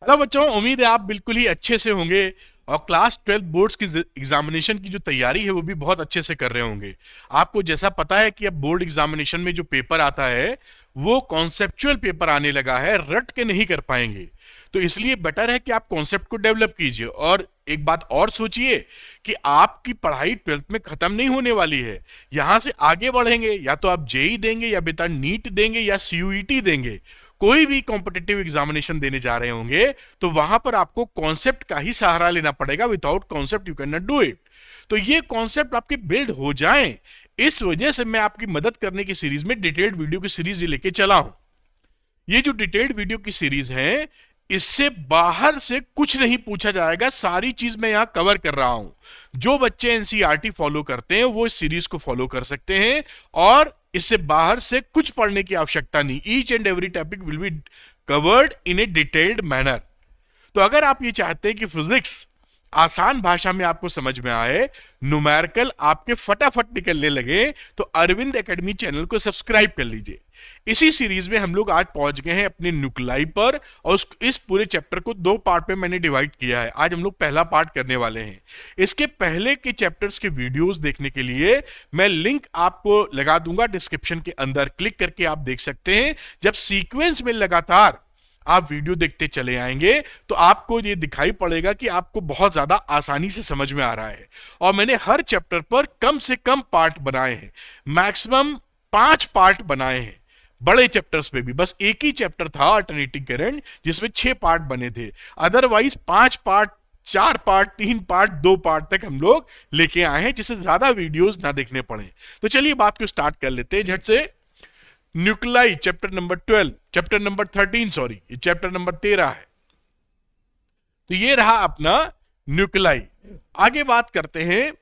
Hello बच्चों, उम्मीद है आप बिल्कुल ही अच्छे से होंगे और क्लास 12 बोर्ड्स की एग्जामिनेशन की जो तैयारी है वो भी बहुत अच्छे से कर रहे होंगे। आपको जैसा पता है कि अब बोर्ड एग्जामिनेशन में जो पेपर आता है वो कॉन्सेप्चुअल पेपर आने लगा है, रट के नहीं कर पाएंगे। तो इसलिए बेटर है कि आप कॉन्सेप्ट को डेवलप कीजिए। और एक बात और सोचिए कि आपकी पढ़ाई 12th में खत्म नहीं होने वाली है, यहां से आगे बढ़ेंगे। या तो आप जेई देंगे या बेटा नीट देंगे या सीयूईटी देंगे, कोई भी कॉम्पिटिटिव एग्जामिनेशन देने जा रहे होंगे तो वहां पर आपको कॉन्सेप्ट का ही सहारा लेना पड़ेगा। Without concept you can not do it. तो ये कॉन्सेप्ट आपके बिल्ड हो जाएं, इस वजह से मैं आपकी मदद करने की सीरीज में डिटेल्ड वीडियो की सीरीज लेके चला हूं। ये जो डिटेल्ड वीडियो की सीरीज है, इससे बाहर से कुछ नहीं पूछा जाएगा, सारी चीज मैं यहां कवर कर रहा हूं। जो बच्चे एनसीईआरटी फॉलो करते हैं वो इस सीरीज को फॉलो कर सकते हैं और इससे बाहर से कुछ पढ़ने की आवश्यकता नहीं। Each and every topic will be covered in A detailed manner. तो अगर आप ये चाहते हैं कि फिजिक्स आसान भाषा में आपको समझ में आए, न्यूमेरिकल आपके फटाफट निकलने लगे, तो अरविंद एकेडमी चैनल को सब्सक्राइब कर लीजिए। इसी सीरीज में हम लोग आज पहुंच गए हैं अपने न्यूक्लाई पर और इस पूरे चैप्टर को दो पार्ट में मैंने डिवाइड किया है। आज हम लोग पहला पार्ट करने वाले हैं। इसके पहले के चैप्टर्स के वीडियोस देखने के लिए मैं लिंक आपको लगा दूंगा डिस्क्रिप्शन के अंदर, क्लिक करके आप देख सकते हैं। जब सीक्वेंस में लगातार आप वीडियो देखते चले आएंगे तो आपको ये दिखाई पड़ेगा कि आपको बहुत ज्यादा आसानी से समझ में आ रहा है। और मैंने हर चैप्टर पर कम से कम पार्ट बनाए हैं, मैक्सिमम 5 पार्ट बनाए हैं। बड़े चैप्टर्स पे भी बस एक ही चैप्टर था अल्टरनेटिंग करंट जिसमें 6 पार्ट बने थे, otherwise 5 part, 4 part, 3 part, 2 part तक हम लोग लेके आए हैं, जिससे ज्यादा वीडियोस ना देखने पड़े। तो चलिए बात को स्टार्ट कर लेते हैं झट से। Nuclei chapter number 12, chapter number 13 sorry, ये चैप्टर नंबर 13 है। तो ये रहा अपना न्यूक्लाई। आगे बात करते हैं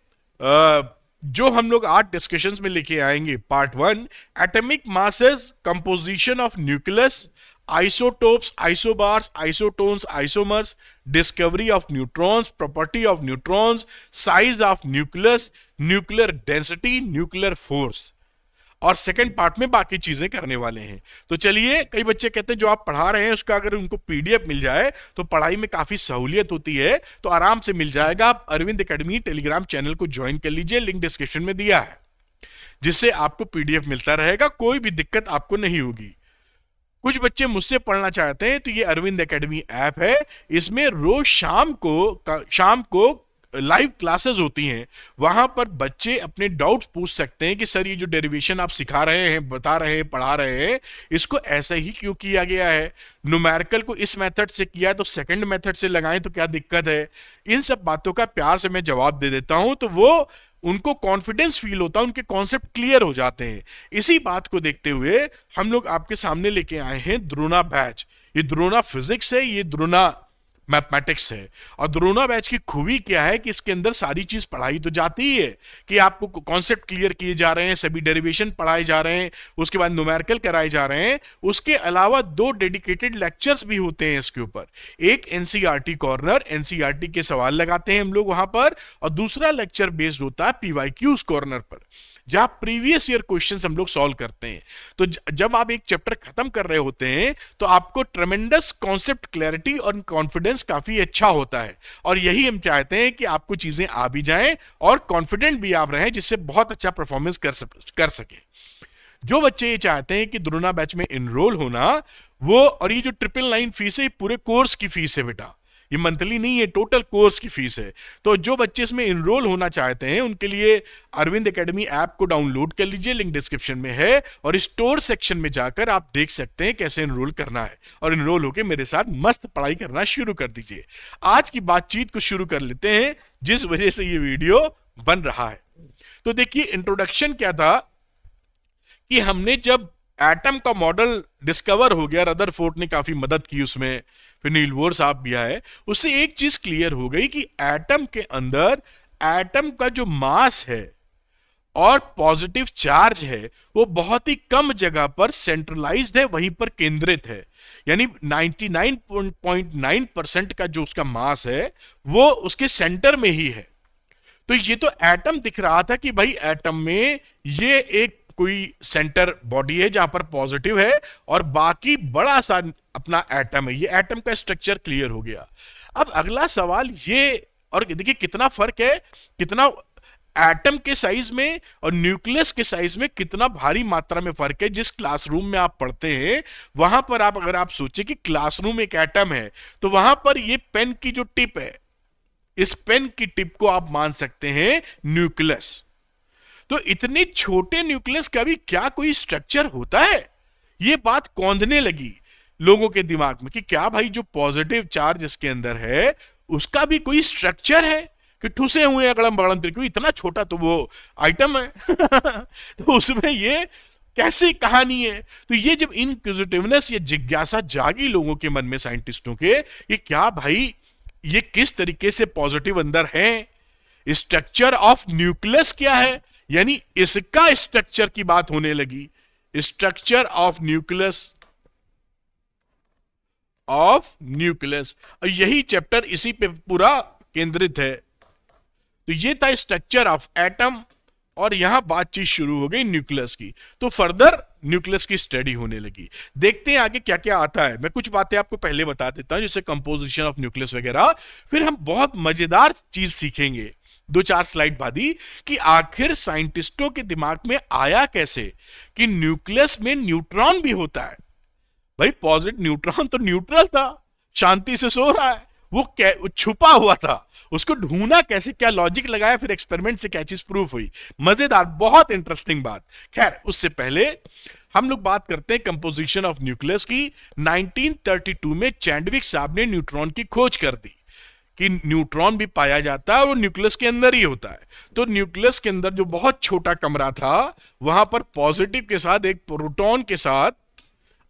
जो हम लोग आज डिस्कशंस में लेके आएंगे। Part 1, atomic masses, composition of nucleus, isotopes, isobars, isotones, isomers, discovery of neutrons, property of neutrons, size of nucleus, nuclear density, nuclear force. और सेकंड पार्ट में बाकी चीजें करने वाले हैं। तो चलिए, कई बच्चे कहते हैं जो आप पढ़ा रहे हैं उसका अगर उनको पीडीएफ मिल जाए तो पढ़ाई में काफी सहूलियत होती है, तो आराम से मिल जाएगा। आप अरविंद एकेडमी टेलीग्राम चैनल को ज्वाइन कर लीजिए, लिंक डिस्क्रिप्शन में दिया है, जिससे आपको पीडीएफ मिलता रहेगा, कोई भी दिक्कत आपको नहीं होगी। कुछ बच्चे मुझसे पढ़ना चाहते हैं तो ये अरविंद एकेडमी ऐप है, इसमें रोज शाम को लाइव क्लासेस होती हैं। वहां पर बच्चे अपने डाउट्स पूछ सकते हैं कि सर ये जो डेरिवेशन आप सिखा रहे हैं, बता रहे हैं, पढ़ा रहे हैं, इसको ऐसा ही क्यों किया गया है? न्यूमेरिकल को इस मेथड से किया तो सेकंड मेथड से लगाएं तो क्या दिक्कत है? इन सब बातों का प्यार से मैं जवाब दे देता हूं, तो वो उनको कॉन्फिडेंस फील होता है, उनके कॉन्सेप्ट क्लियर हो जाते हैं। इसी बात को देखते हुए हम लोग आपके सामने लेके आए हैं द्रोणा बैच। ये द्रोणा फिजिक्स है, ये द्रोणा मैथमेटिक्स है। और द्रोणा बैच की खूबी क्या है कि इसके अंदर सारी चीज पढ़ाई तो जाती ही है कि आपको कॉन्सेप्ट क्लियर किए जा रहे हैं, सभी डेरिवेशन पढ़ाए जा रहे हैं, उसके बाद न्यूमेरिकल कराए जा रहे हैं। उसके अलावा 2 डेडिकेटेड लेक्चर्स भी होते हैं इसके ऊपर। एक एनसीईआरटी कॉर्नर, एनसीईआरटी के सवाल लगाते हैं हम लोग वहां पर, और दूसरा लेक्चर बेस्ड होता है पीवाईक्यूज कॉर्नर पर, जहां प्रीवियस ईयर क्वेश्चंस हम लोग सॉल्व करते हैं। तो जब आप एक चैप्टर खत्म कर रहे होते हैं तो आपको ट्रेमेंडस कॉन्सेप्ट क्लैरिटी और कॉन्फिडेंस काफी अच्छा होता है। और यही हम चाहते हैं कि आपको चीजें आ भी जाएं और कॉन्फिडेंट भी आप रहें, जिससे बहुत अच्छा परफॉर्मेंस कर सके। जो बच्चे ये चाहते हैं कि द्रोणा बैच में एनरोल होना, वो, और ये जो 999 फीस है पूरे कोर्स की फीस है बेटा, ये मंथली नहीं है, टोटल कोर्स की फीस है। तो जो बच्चे इसमें इनरोल होना चाहते हैं उनके लिए अरविंद एकेडमी ऐप को डाउनलोड कर लीजिए, लिंक डिस्क्रिप्शन में है, और स्टोर सेक्शन में जाकर आप देख सकते हैं कैसे इनरोल करना है, और इनरोल होकर मेरे साथ मस्त पढ़ाई करना शुरू कर दीजिए। आज की बातचीत को शुरू कर लेते हैं, जिस वजह से ये वीडियो बन रहा है। तो देखिए, इंट्रोडक्शन क्या था कि हमने जब एटम का मॉडल डिस्कवर हो गया, रदरफोर्ड ने काफी मदद की उसमें, फिर नील बोर साहब भी आए, उससे एक चीज क्लियर हो गई कि एटम के अंदर एटम का जो मास है और पॉजिटिव चार्ज है वो बहुत ही कम जगह पर सेंट्रलाइज्ड है, वहीं पर केंद्रित है। यानी 99.9% का जो उसका मास है वो उसके सेंटर में ही है। तो ये तो एटम दिख रहा था कि भाई एटम में ये एक कोई सेंटर बॉडी है जहां पर पॉजिटिव है और बाकी बड़ा सा अपना एटम है। ये एटम का स्ट्रक्चर क्लियर हो गया। अब अगला सवाल ये, और देखिए कितना फर्क है, कितना एटम के साइज में और न्यूक्लियस के साइज में कितना भारी मात्रा में फर्क है। जिस क्लासरूम में आप पढ़ते हैं वहां पर आप, अगर आप सोचे कि क्लासरूम एक एटम है, तो वहां पर ये पेन की जो टिप है, इस पेन की टिप को आप मान सकते हैं न्यूक्लियस। तो इतने छोटे न्यूक्लियस का भी क्या कोई स्ट्रक्चर होता है? ये बात कौंधने लगी लोगों के दिमाग में कि क्या भाई जो पॉजिटिव चार्ज इसके अंदर है उसका भी कोई स्ट्रक्चर है कि ठुसे हुए अगड़म बगड़म तरीके, इतना छोटा तो वो आइटम है तो उसमें ये कैसी कहानी है? तो ये जब इनक्विजिटिवनेस, ये जिज्ञासा जागी लोगों के मन में, साइंटिस्टों के, कि क्या भाई ये किस तरीके से पॉजिटिव अंदर है, स्ट्रक्चर ऑफ न्यूक्लियस क्या है, यानी इसका स्ट्रक्चर की बात होने लगी, स्ट्रक्चर ऑफ न्यूक्लियस, और यही चैप्टर इसी पे पूरा केंद्रित है। तो ये था स्ट्रक्चर ऑफ एटम, और यहां बातचीत शुरू हो गई न्यूक्लियस की। तो फर्दर न्यूक्लियस की स्टडी होने लगी। देखते हैं आगे क्या क्या आता है। मैं कुछ बातें आपको पहले बता देता हूं, जैसे कंपोजिशन ऑफ न्यूक्लियस वगैरह। फिर हम बहुत मजेदार चीज सीखेंगे 2-4 स्लाइड बाद ही, कि आखिर साइंटिस्टों के दिमाग में आया कैसे कि न्यूक्लियस में न्यूट्रॉन भी होता है। भाई पॉजिटिव न्यूट्रॉन तो न्यूट्रल था, शांति से सो रहा है, वो छुपा हुआ था, उसको ढूंढना कैसे, क्या लॉजिक लगाया, फिर एक्सपेरिमेंट से क्या चीज प्रूफ हुई। मजेदार, बहुत इंटरेस्टिंग बात। खैर उससे पहले हम लोग बात करते हैं कंपोजिशन ऑफ न्यूक्लियस की। 1932 में चैडविक साहब ने न्यूट्रॉन की खोज कर दी कि न्यूट्रॉन भी पाया जाता है और वो न्यूक्लियस के अंदर ही होता है। तो न्यूक्लियस के अंदर जो बहुत छोटा कमरा था, वहां पर पॉजिटिव के साथ एक प्रोटॉन के साथ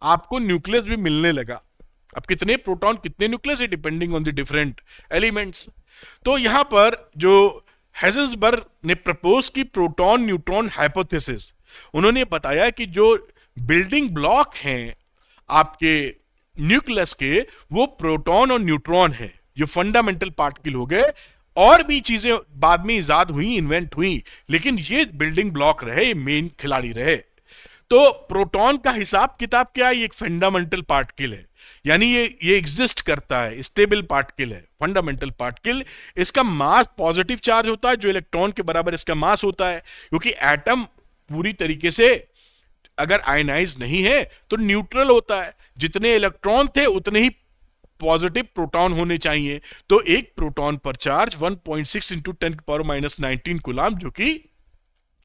आपको न्यूक्लियस भी मिलने लगा। अब कितने प्रोटॉन कितने न्यूक्लियस है, depending on the different elements. तो यहां पर जो हेज़ेन्सबर्ग ने प्रपोज की प्रोटॉन न्यूट्रॉन हाइपोथेसिस, उन्होंने बताया कि जो बिल्डिंग ब्लॉक हैं आपके न्यूक्लियस के, वो प्रोटॉन और न्यूट्रॉन है, जो फंडामेंटल पार्टिकल हो गए। और भी चीजें बाद में इजाद हुई, इन्वेंट हुई, लेकिन ये बिल्डिंग ब्लॉक रहे, ये मेन खिलाड़ी रहे। तो प्रोटॉन का हिसाब किताब क्या है? ये एक फंडामेंटल पार्टिकल है, यानी ये एग्जिस्ट करता है, स्टेबल पार्टिकल है, फंडामेंटल पार्टिकल। इसका मास पॉजिटिव चार्ज होता है, जो इलेक्ट्रॉन के बराबर इसका मास होता है, क्योंकि एटम पूरी तरीके से अगर आयनाइज नहीं है तो न्यूट्रल होता है। जितने इलेक्ट्रॉन थे उतने ही पॉजिटिव प्रोटॉन होने चाहिए। तो एक प्रोटॉन पर चार्ज 1.6 इंटू 10⁻⁹ कूलम, जो कि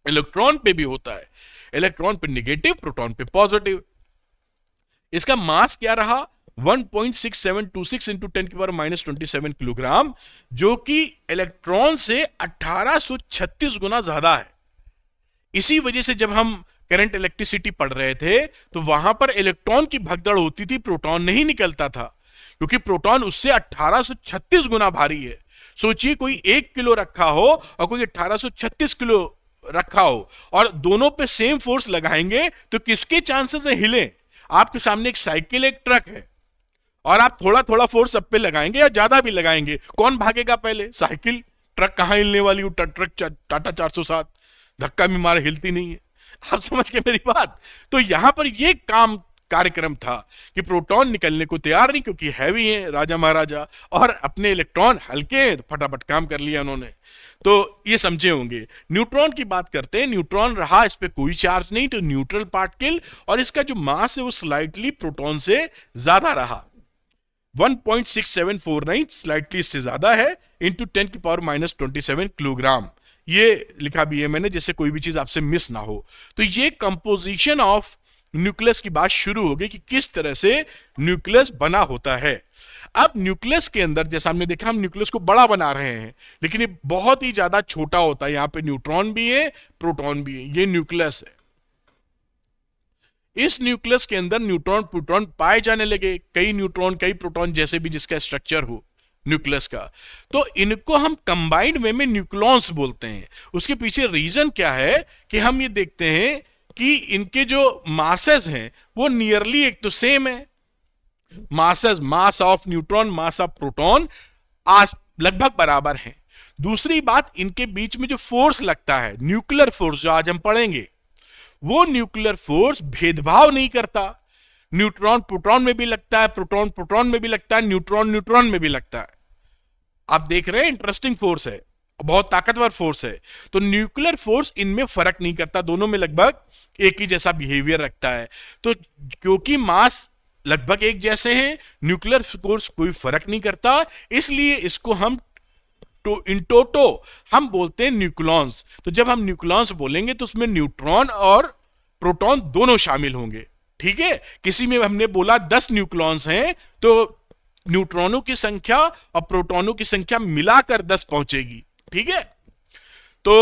इलेक्ट्रॉन पे भी होता है, इलेक्ट्रॉन पे नेगेटिव, प्रोटॉन पे पॉजिटिव। इसका मास क्या रहा? 1.6726 इंटू 10⁻⁻27 किलोग्राम, जो कि इलेक्ट्रॉन से 1836 गुना ज्यादा है। इसी वजह से जब हम करंट इलेक्ट्रिसिटी पढ़ रहे थे तो वहां पर इलेक्ट्रॉन की भगदड़ होती थी, प्रोटॉन नहीं निकलता था, क्योंकि प्रोटॉन उससे 1836 गुना भारी है। सोचिए कोई 1 किलो रखा हो और कोई 1836 किलो रखा हो, और दोनों पे सेम फोर्स लगाएंगे तो किसके चांसेस है हिले? आपके सामने एक साइकिल, एक ट्रक है, और आप थोड़ा थोड़ा फोर्स सब पे लगाएंगे या ज्यादा भी लगाएंगे, कौन भागेगा पहले? साइकिल। ट्रक कहां हिलने वाली? ट्रक टाटा 407 धक्का भी मारे हिलती नहीं है। आप समझ के मेरी बात? तो यहां पर यह कार्यक्रम था कि प्रोटॉन निकलने को तैयार नहीं, क्योंकि हैवी है राजा महाराजा, और अपने इलेक्ट्रॉन हल्के हैं, तो फटाफट काम कर लिया उन्होंने। तो ये समझे होंगे। न्यूट्रॉन की बात करते हैं। न्यूट्रॉन रहा, इस पे कोई चार्ज नहीं, तो न्यूट्रल पार्टिकल, और इसका जो मास है वो स्लाइटली प्रोटॉन से ज्यादा रहा, 1.6749 स्लाइटली इससे ज्यादा है, इंटू 10⁻⁻27 किलोग्राम। ये लिखा भी है मैंने, जैसे कोई भी चीज आपसे मिस ना हो। तो ये कंपोजिशन ऑफ न्यूक्लियस की बात शुरू हो गई कि किस तरह से न्यूक्लियस बना होता है। अब न्यूक्लियस के अंदर, जैसा हमने देखा, हम न्यूक्लियस को बड़ा बना रहे हैं, लेकिन ये बहुत ही ज्यादा छोटा होता है। यहां पे न्यूट्रॉन भी है, प्रोटॉन भी है, ये न्यूक्लियस है। इस न्यूक्लियस के अंदर न्यूट्रॉन प्रोटॉन पाए जाने लगे, कई न्यूट्रॉन कई प्रोटॉन, जैसे भी जिसका स्ट्रक्चर हो न्यूक्लियस का। तो इनको हम कंबाइंड वे में न्यूक्लॉन्स बोलते हैं। उसके पीछे रीजन क्या है कि हम ये देखते हैं कि इनके जो मासेस हैं वो नियरली एक तो सेम है। Masses, mass of neutron, mass of proton लगभग बराबर हैं। दूसरी बात, इनके बीच में जो फोर्स लगता है, न्यूक्लियर फोर्स, जो आज हम पढ़ेंगे, वो न्यूक्लियर फोर्स भेदभाव नहीं करता, न्यूट्रॉन प्रोटॉन में भी लगता है, प्रोटॉन प्रोटॉन में भी लगता है, न्यूट्रॉन न्यूट्रॉन में भी लगता है। आप देख रहे हैं इंटरेस्टिंग फोर्स है, बहुत ताकतवर फोर्स है। तो न्यूक्लियर फोर्स इनमें फर्क नहीं करता, दोनों में लगभग एक ही जैसा बिहेवियर रखता है। तो क्योंकि मास लगभग एक जैसे हैं, न्यूक्लियर फोर्स कोई फर्क नहीं करता, इसलिए इसको हम तो इन टोटो हम बोलते हैं न्यूक्लॉन्स। तो जब हम न्यूक्लॉन्स बोलेंगे तो उसमें न्यूट्रॉन और प्रोटॉन दोनों शामिल होंगे। ठीक है, किसी में हमने बोला 10 न्यूक्लॉन्स हैं तो न्यूट्रॉनों की संख्या और प्रोटॉनों की संख्या मिलाकर 10 पहुंचेगी। ठीक है, तो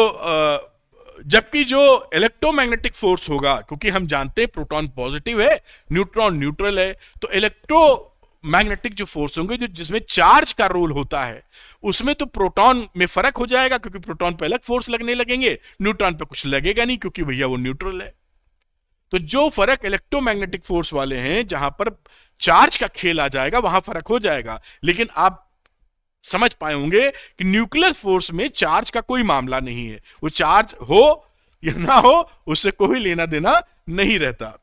जबकि जो इलेक्ट्रोमैग्नेटिक फोर्स होगा, क्योंकि हम जानते हैं प्रोटॉन पॉजिटिव है, न्यूट्रॉन न्यूट्रल है, तो इलेक्ट्रोमैग्नेटिक जो फोर्स होंगे जो जिसमें चार्ज का रोल होता है, उसमें तो प्रोटॉन में फर्क हो जाएगा, क्योंकि प्रोटॉन पे अलग फोर्स लगने लगेंगे, न्यूट्रॉन पे कुछ लगेगा नहीं क्योंकि भैया वो न्यूट्रल है। तो जो फर्क इलेक्ट्रोमैग्नेटिक फोर्स वाले हैं, जहां पर चार्ज का खेल आ जाएगा, वहां फर्क हो जाएगा। लेकिन आप समझ पाए होंगे कि न्यूक्लियर फोर्स में चार्ज का कोई मामला नहीं है, वो चार्ज हो या ना हो उससे कोई लेना देना नहीं रहता।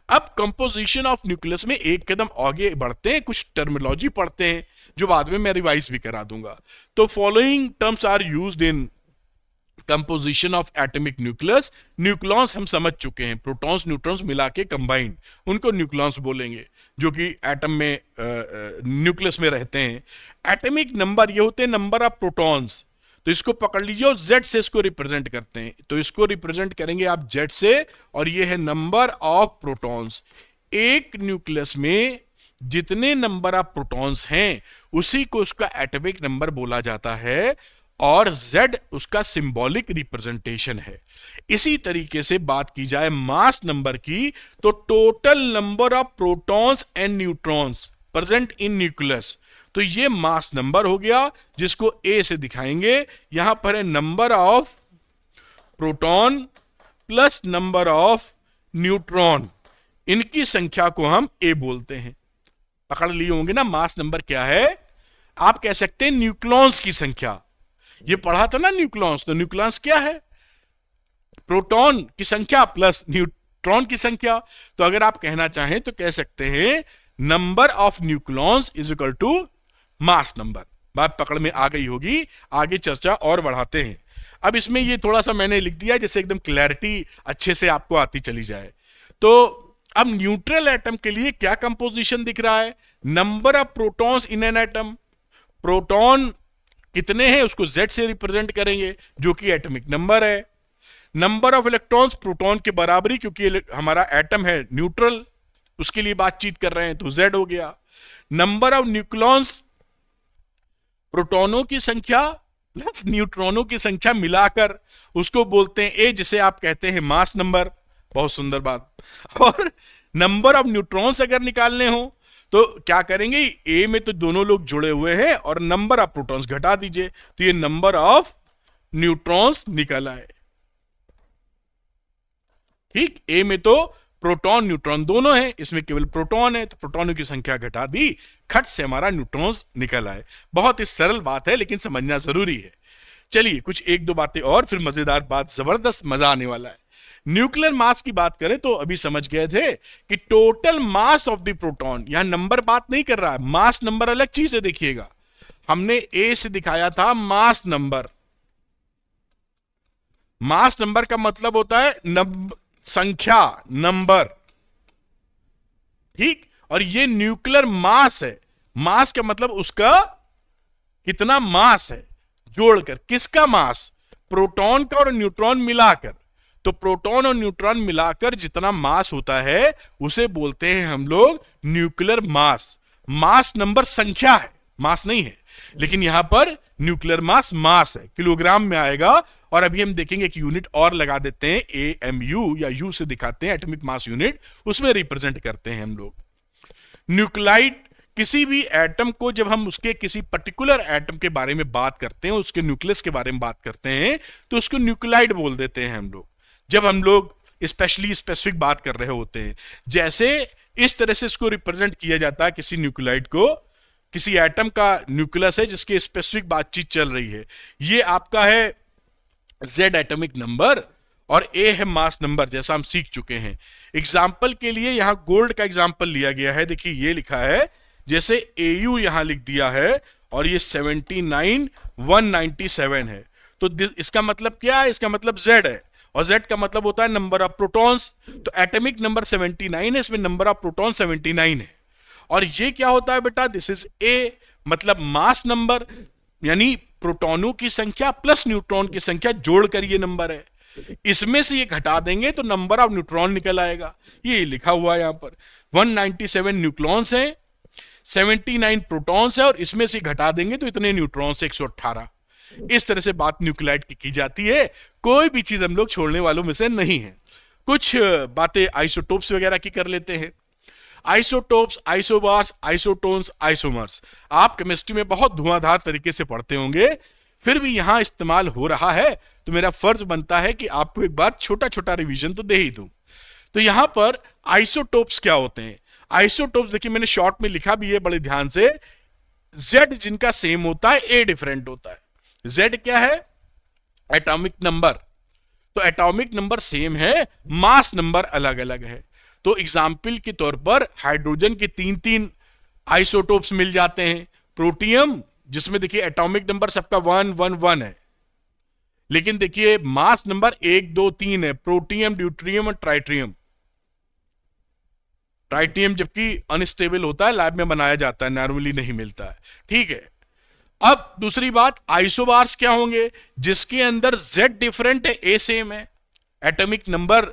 अब कंपोजिशन ऑफ न्यूक्लियस में एक कदम आगे बढ़ते हैं, कुछ टर्मिनोलॉजी पढ़ते हैं जो बाद में मैं रिवाइज भी करा दूंगा। तो following terms are used in composition of atomic nucleus. Nucleons हम समझ चुके हैं, प्रोटॉन्स न्यूट्रॉन्स मिला के कंबाइंड, उनको न्यूक्लॉन्स बोलेंगे, जो कि एटम में न्यूक्लियस में रहते हैं। एटॉमिक नंबर ये होते हैं नंबर ऑफ प्रोटॉन्स, तो इसको पकड़ लीजिए और जेड से इसको रिप्रेजेंट करते हैं। तो इसको रिप्रेजेंट करेंगे आप जेड से, और ये है नंबर ऑफ प्रोटॉन्स। एक न्यूक्लियस में जितने नंबर ऑफ प्रोटॉन्स हैं उसी को उसका एटॉमिक नंबर बोला जाता है, और Z उसका सिंबॉलिक रिप्रेजेंटेशन है। इसी तरीके से बात की जाए मास नंबर की, तो total number of protons and neutrons present in nucleus, तो ये मास नंबर हो गया, जिसको A से दिखाएंगे। यहां पर है number of proton plus number of neutron, इनकी संख्या को हम A बोलते हैं। पकड़ लिए होंगे ना मास नंबर क्या है। आप कह सकते हैं न्यूक्लॉन्स की संख्या, ये पढ़ा था ना न्यूक्लॉन्स, तो न्यूक्लॉन्स क्या है, प्रोटॉन की संख्या प्लस न्यूट्रॉन की संख्या। तो अगर आप कहना चाहें तो कह सकते हैं number of nucleons is equal to mass number. बात पकड़ में आ गई होगी, आगे चर्चा और बढ़ाते हैं। अब इसमें ये थोड़ा सा मैंने लिख दिया जैसे एकदम क्लैरिटी अच्छे से आपको आती चली जाए। तो अब न्यूट्रल एटम के लिए क्या कंपोजिशन दिख रहा है, number of protons in an atom, proton कितने हैं उसको Z से रिप्रेजेंट करेंगे जो कि एटॉमिक नंबर है। नंबर ऑफ इलेक्ट्रॉन्स प्रोटॉन के बराबरी, क्योंकि हमारा एटम है न्यूट्रल, उसके लिए बातचीत कर रहे हैं तो Z हो गया। नंबर ऑफ न्यूक्लॉन्स, प्रोटॉनों की संख्या प्लस न्यूट्रॉनों की संख्या मिलाकर उसको बोलते हैं A, जिसे आप कहते हैं मास नंबर। बहुत सुंदर बात। और नंबर ऑफ न्यूट्रॉन्स अगर निकालने हो तो क्या करेंगे, ए में तो दोनों लोग जुड़े हुए हैं और नंबर ऑफ प्रोटॉन्स घटा दीजिए, तो ये नंबर ऑफ न्यूट्रॉन्स निकल आए। ठीक, ए में तो प्रोटॉन न्यूट्रॉन दोनों हैं, इसमें केवल प्रोटॉन है, तो प्रोटॉनों की संख्या घटा दी, खट से हमारा न्यूट्रॉन्स निकल आए। बहुत ही सरल बात है लेकिन समझना जरूरी है। चलिए कुछ एक दो बातें और, फिर मजेदार बात, जबरदस्त मजा आने वाला है। न्यूक्लियर मास की बात करें तो अभी समझ गए थे कि total mass of the proton, यहां नंबर बात नहीं कर रहा है, मास नंबर अलग चीज है। देखिएगा हमने ए से दिखाया था मास नंबर, मास नंबर का मतलब होता है संख्या, नंबर। ठीक, और ये न्यूक्लियर मास है, मास का मतलब उसका कितना मास है जोड़कर, किसका मास, प्रोटॉन का और न्यूट्रॉन मिलाकर। तो प्रोटॉन और न्यूट्रॉन मिलाकर जितना मास होता है उसे बोलते हैं हम लोग न्यूक्लियर मास। मास नंबर संख्या है, मास नहीं है, लेकिन यहां पर न्यूक्लियर मास मास है, किलोग्राम में आएगा। और अभी हम देखेंगे एक यूनिट और लगा देते हैं, AMU या U से दिखाते हैं, एटॉमिक मास यूनिट, उसमें रिप्रेजेंट करते हैं हम लोग। न्यूक्लाइड, किसी भी एटम को जब हम उसके किसी पर्टिकुलर एटम के बारे में बात करते हैं, उसके न्यूक्लियस के बारे में बात करते हैं, तो उसको न्यूक्लाइड बोल देते हैं हम लोग, जब हम लोग स्पेशली स्पेसिफिक बात कर रहे होते हैं। जैसे इस तरह से इसको रिप्रेजेंट किया जाता है किसी न्यूक्लाइड को, किसी एटम का न्यूक्लियस है जिसके स्पेसिफिक बातचीत चल रही है, ये आपका है Z एटॉमिक नंबर, और ए है मास नंबर, जैसा हम सीख चुके हैं। एग्जाम्पल के लिए यहां गोल्ड का एग्जाम्पल लिया गया है। देखिए ये लिखा है, जैसे एयू यहां लिख दिया है और ये 79197 है, तो इसका मतलब क्या है? इसका मतलब Z है, और Z का मतलब होता है नंबर ऑफ प्रोटॉन्स। तो एटॉमिक नंबर 79 है, इसमें नंबर ऑफ प्रोटॉन 79 है। और ये क्या होता है बेटा? दिस इज ए, मतलब मास नंबर, यानी प्रोटॉनों की संख्या प्लस न्यूट्रॉन की संख्या जोड़कर ये नंबर है। इसमें से ये घटा देंगे तो नंबर ऑफ न्यूट्रॉन निकल आएगा। ये लिखा हुआ है यहां पर 197 न्यूक्लॉन्स हैं, 79 प्रोटॉन्स है, और इसमें से घटा देंगे तो इतने न्यूट्रॉन्स 118। इस तरह से बात न्यूक्लियाइड की जाती है। कोई भी चीज हम लोग छोड़ने वालों में से नहीं है। कुछ बातें आइसोटोप्स वगैरह की कर लेते हैं। आइसोटोप्स, आइसोबार्स, आइसोटोन्स, आइसोमर्स आप केमिस्ट्री में बहुत धुआंधार तरीके से पढ़ते होंगे, फिर भी यहां इस्तेमाल हो रहा है तो मेरा फर्ज बनता है कि आपको एक बार छोटा छोटा रिवीजन तो दे ही दूं। तो यहां पर आइसोटोप्स क्या होते हैं? आइसोटोप्स देखिए मैंने शॉर्ट में लिखा भी है बड़े ध्यान से। Z जिनका सेम होता है, A डिफरेंट होता है। Z क्या है? Atomic number. तो एटॉमिक नंबर सेम है, मास नंबर अलग अलग है। तो एग्जाम्पल के तौर पर हाइड्रोजन के 3-3 आइसोटोप्स मिल जाते हैं। प्रोटियम, जिसमें देखिए एटॉमिक नंबर सबका 1-1-1 है, लेकिन देखिए मास नंबर 1-2-3 है। प्रोटियम, ड्यूट्रियम और ट्राइट्रियम। ट्राइटियम जबकि अनस्टेबल होता है, लैब में बनाया जाता है, नॉर्मली नहीं मिलता है। ठीक है। अब दूसरी बात, आइसोबार्स क्या होंगे? जिसके अंदर Z डिफरेंट है, A सेम है, एटॉमिक नंबर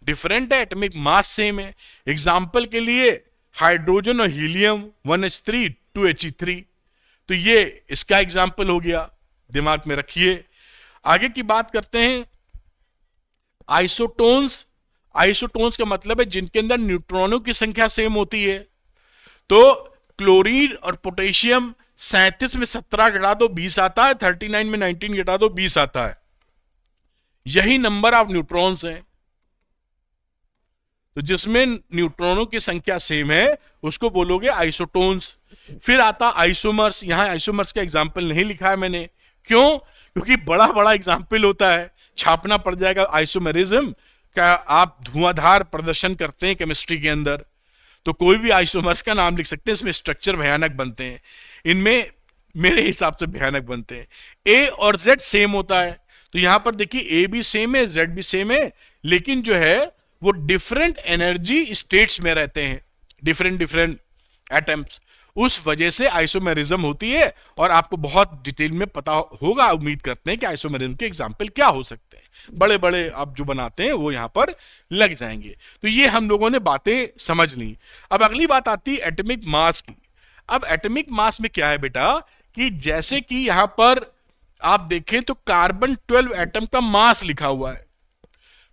डिफरेंट है, एटॉमिक मास सेम है। एग्जाम्पल के लिए हाइड्रोजन और हीलियम 1h3 2he3, तो ये इसका एग्जाम्पल हो गया, दिमाग में रखिए। आगे की बात करते हैं आइसोटोन्स। आइसोटोन्स का मतलब है जिनके अंदर न्यूट्रॉनों की संख्या सेम होती है। तो क्लोरीन और पोटेशियम 37 में 17 घटा दो 20 आता है, 39 में 19 घटा दो 20 आता है। यही नंबर ऑफ न्यूट्रॉन्स हैं। तो जिसमें न्यूट्रॉनों की संख्या सेम है उसको बोलोगे आइसोटोन्स। फिर आता आइसोमर्स। यहां आइसोमर्स का एग्जाम्पल नहीं लिखा है मैंने, क्यों? क्योंकि बड़ा बड़ा एग्जाम्पल होता है, छापना पड़ जाएगा। आइसोमेरिज्म का आप धुआंधार प्रदर्शन करते हैं केमिस्ट्री के अंदर, तो कोई भी आइसोमर्स का नाम लिख सकते हैं। इसमें स्ट्रक्चर भयानक बनते हैं, इनमें मेरे हिसाब से भयानक बनते हैं। ए और जेड सेम होता है, तो यहां पर देखिए ए भी सेम है, जेड भी सेम है, लेकिन जो है वो डिफरेंट एनर्जी स्टेट्स में रहते हैं, डिफरेंट डिफरेंट एटम्स। उस वजह से आइसोमेरिज्म होती है, और आपको बहुत डिटेल में पता होगा। उम्मीद करते हैं कि आइसोमेरिज्म के एग्जाम्पल क्या हो सकते हैं, बड़े बड़े आप जो बनाते हैं वो यहां पर लग जाएंगे। तो ये हम लोगों ने बातें समझ ली। अब अगली बात आती है एटॉमिक मास की। अब एटॉमिक मास में क्या है बेटा, कि जैसे कि यहां पर आप देखें तो कार्बन 12 एटम का मास लिखा हुआ है।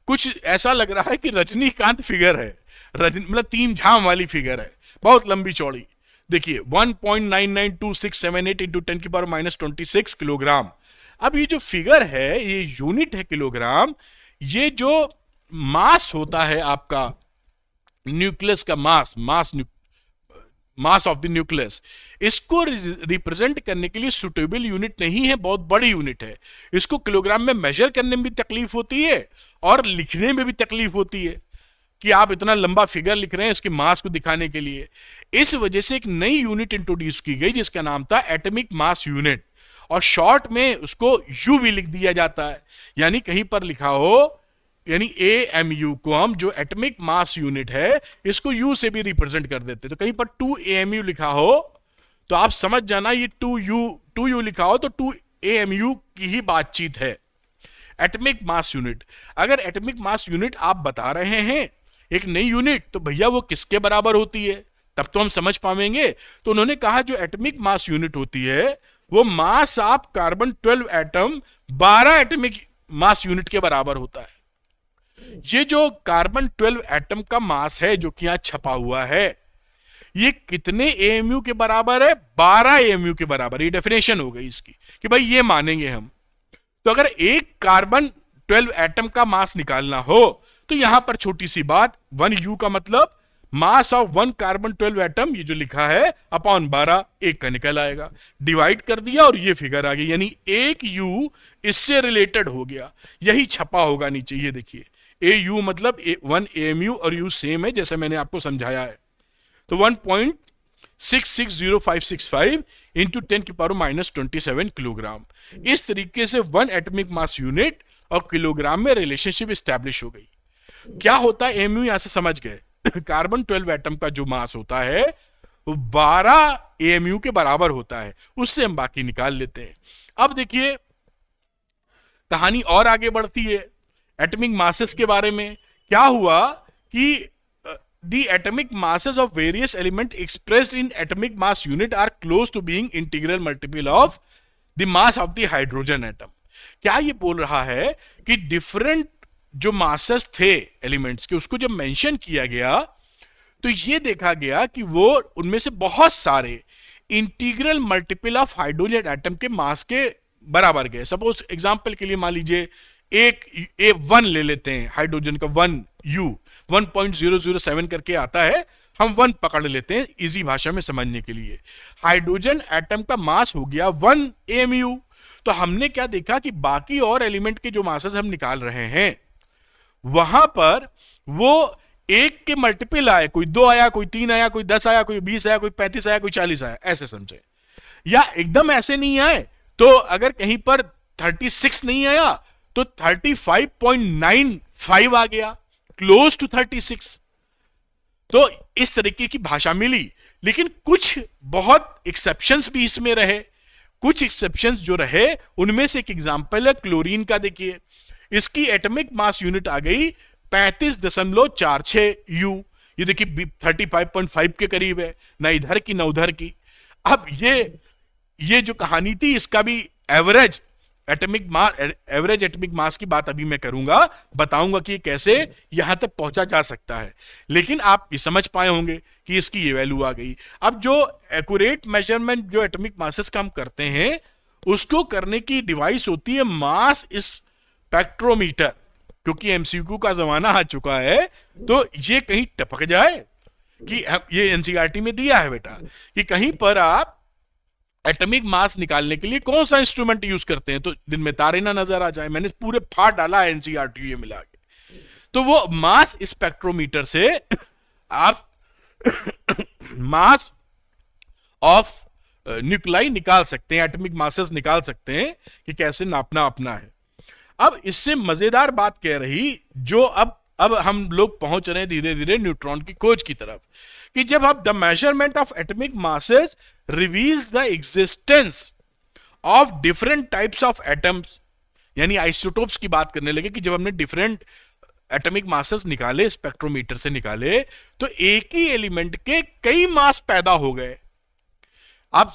कुछ ऐसा लग रहा है कि रजनीकांत फिगर है, मतलब 3 झाम वाली फिगर है, बहुत लंबी चौड़ी। देखिए 1.992678 इंटू 10 की पावर -26 किलोग्राम। अब ये जो फिगर है ये यूनिट है किलोग्राम। ये जो मास होता है आपका न्यूक्लियस का मास ऑफ द न्यूक्लियस, इसको रिप्रेजेंट करने के लिए सुटेबल यूनिट नहीं है, बहुत बड़ी यूनिट है। इसको किलोग्राम में मेजर करने में भी तकलीफ होती है और लिखने में भी तकलीफ होती है कि आप इतना लंबा फिगर लिख रहे हैं इसके मास को दिखाने के लिए। इस वजह से एक नई यूनिट इंट्रोड्यूस की गई जिसका नाम था एटॉमिक मास यूनिट, और शॉर्ट में उसको यू भी लिख दिया जाता है। यानी कहीं पर लिखा हो, यानी AMU को हम जो एटॉमिक मास यूनिट है इसको U से भी रिप्रेजेंट कर देते। तो कहीं पर 2AMU लिखा हो तो आप समझ जाना ये 2U लिखा हो तो 2AMU की ही बातचीत है। एटॉमिक मास यूनिट, अगर एटॉमिक मास यूनिट आप बता रहे हैं एक नई यूनिट, तो भैया वो किसके बराबर होती है, तब तो हम समझ पाएंगे। तो उन्होंने कहा जो एटॉमिक मास यूनिट होती है वो mass of carbon 12 atom 12 atomic mass unit के बराबर होता है। ये जो कार्बन 12 एटम का मास है जो कि यहां छपा हुआ है, ये कितने AMU के बराबर है? 12 AMU के बराबर। ये डेफिनेशन हो गई इसकी कि भाई ये मानेंगे हम। तो अगर एक कार्बन 12 एटम का मास निकालना हो तो यहां पर छोटी सी बात, 1U का मतलब मास ऑफ 1 कार्बन 12 एटम, ये जो लिखा है अपॉन 12, एक का निकल आएगा, डिवाइड कर दिया और ये फिगर आ गई, यानी एक यू इससे रिलेटेड हो गया, यही छपा होगा नीचे, ये देखिए ए यू मतलब 1 AMU और यू सेम है जैसे मैंने आपको समझाया है। तो 1.660565 इंटू 10⁻⁻27 किलोग्राम, इस तरीके से 1 एटॉमिक मास यूनिट और किलोग्राम में रिलेशनशिप स्टैब्लिश हो गई। क्या होता है एमयू, यहां से समझ गए कार्बन 12 एटम का जो मास होता है वो 12 AMU के बराबर होता है, उससे हम बाकी निकाल लेते हैं। अब देखिए कहानी और आगे बढ़ती है एटॉमिक मासेस के बारे में। क्या हुआ कि the atomic masses of various elements expressed in atomic mass unit are close to being integral multiple of the mass of the hydrogen atom। क्या ये बोल रहा है कि डिफरेंट जो मासेस थे एलिमेंट्स के, उसको जब मेंशन किया गया तो ये देखा गया कि वो उनमें से बहुत सारे integral multiple of hydrogen atom के मास के बराबर गए। सपोज एग्जांपल के लिए मान लीजिए एक A1 ले लेते हैं, हाइड्रोजन का 1 U 1.007 करके आता है, हम 1 पकड़ लेते हैं इजी भाषा में समझने के लिए। हाइड्रोजन एटम का मास हो गया 1 AMU। तो हमने क्या देखा कि बाकी और एलिमेंट के जो मासेस हम निकाल रहे हैं वहां पर वो एक के मल्टीपल आए, कोई 2 आया, कोई 3 आया, कोई 10 आया, कोई 20 आया, कोकोई 35 आया, कोई 40 आया, ऐसे समझे। या एकदम ऐसे नहीं आए, तो अगर कहीं पर 36 नहीं आया तो 35.95 आ गया, क्लोज टू 36। तो इस तरीके की भाषा मिली, लेकिन कुछ बहुत एक्सेप्शंस भी इसमें रहे। कुछ एक्सेप्शंस जो रहे उनमें से एक एग्जांपल है क्लोरीन का। देखिए इसकी एटॉमिक मास यूनिट आ गई 35.46 यू, ये देखिए 35.5 के करीब है, ना इधर की ना उधर की। अब ये जो कहानी थी इसका भी एवरेज एटॉमिक मास की बात अभी मैं करूंगा, बताऊंगा कि कैसे यहां तक पहुंचा जा सकता है, लेकिन आप ये समझ पाए होंगे कि इसकी ये वैल्यू आ गई। अब जो एक्यूरेट मेजरमेंट जो एटॉमिक मासेस का हम करते हैं उसको करने की डिवाइस होती है मास स्पेक्ट्रोमीटर। क्योंकि एमसीक्यू का जमाना आ चुका है तो ये कहीं टपक जाए कि ये एनसीईआरटी में दिया है बेटा कि कहीं पर आप एटॉमिक मास निकालने के लिए कौन सा इंस्ट्रूमेंट यूज करते हैं तो दिन में तारे ना नजर आ जाए, मैंने पूरे फाड़ डाला है एनसीईआरटी ये मिला के। तो वो मास स्पेक्ट्रोमीटर से आप मास ऑफ न्यूक्लाई निकाल सकते हैं, एटॉमिक मासेस निकाल सकते हैं कि कैसे नापना अपना है। अब इससे मजेदार बात कह रही जो अब हम लोग पहुंच रहे हैं धीरे धीरे न्यूट्रॉन की खोज की तरफ, कि जब आप the measurement of atomic masses reveals the existence of different types of atoms, यानी आइसोटोप्स की बात करने लगे कि जब हमने डिफरेंट एटॉमिक मासेस निकाले स्पेक्ट्रोमीटर से निकाले तो एक ही एलिमेंट के कई मास पैदा हो गए। आप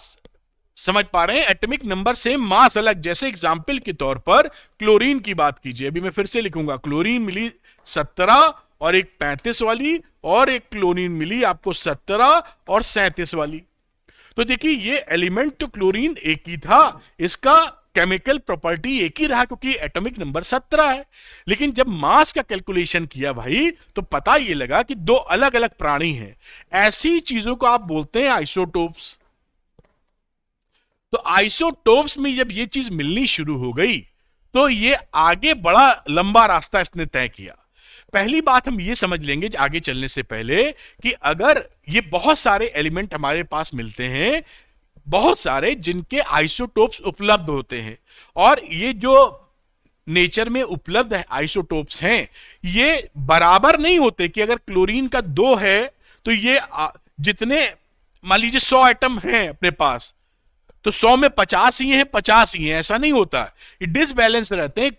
समझ पा रहे हैं, एटॉमिक नंबर से मास अलग। जैसे एग्जांपल के तौर पर क्लोरीन की बात कीजिए, अभी मैं फिर से लिखूंगा, क्लोरीन मिली 17 और एक 35 वाली, और एक क्लोरीन मिली आपको 17 और 37 वाली। तो देखिए ये एलिमेंट तो क्लोरीन एक ही था, इसका केमिकल प्रॉपर्टी एक ही रहा क्योंकि एटॉमिक नंबर 17 है। लेकिन जब मास का कैलकुलेशन किया भाई तो पता ये लगा कि दो अलग अलग प्राणी हैं। ऐसी चीजों को आप बोलते हैं आइसोटोप्स। तो आइसोटोप्स में जब ये चीज मिलनी शुरू हो गई तो ये आगे बड़ा लंबा रास्ता इसने तय किया। पहली बात हम ये समझ लेंगे आगे चलने से पहले कि अगर ये बहुत सारे एलिमेंट हमारे पास मिलते हैं, बहुत सारे जिनके आइसोटोप्स उपलब्ध होते हैं, और ये जो नेचर में उपलब्ध है आइसोटोप्स हैं ये बराबर नहीं होते कि अगर क्लोरीन का 2 है तो ये जितने मान लीजिए 100 एटम हैं अपने पास तो 100 में 50 ही हैं 50 ही हैं, ऐसा नहीं होता। ये डिसबैलेंस रहते हैं,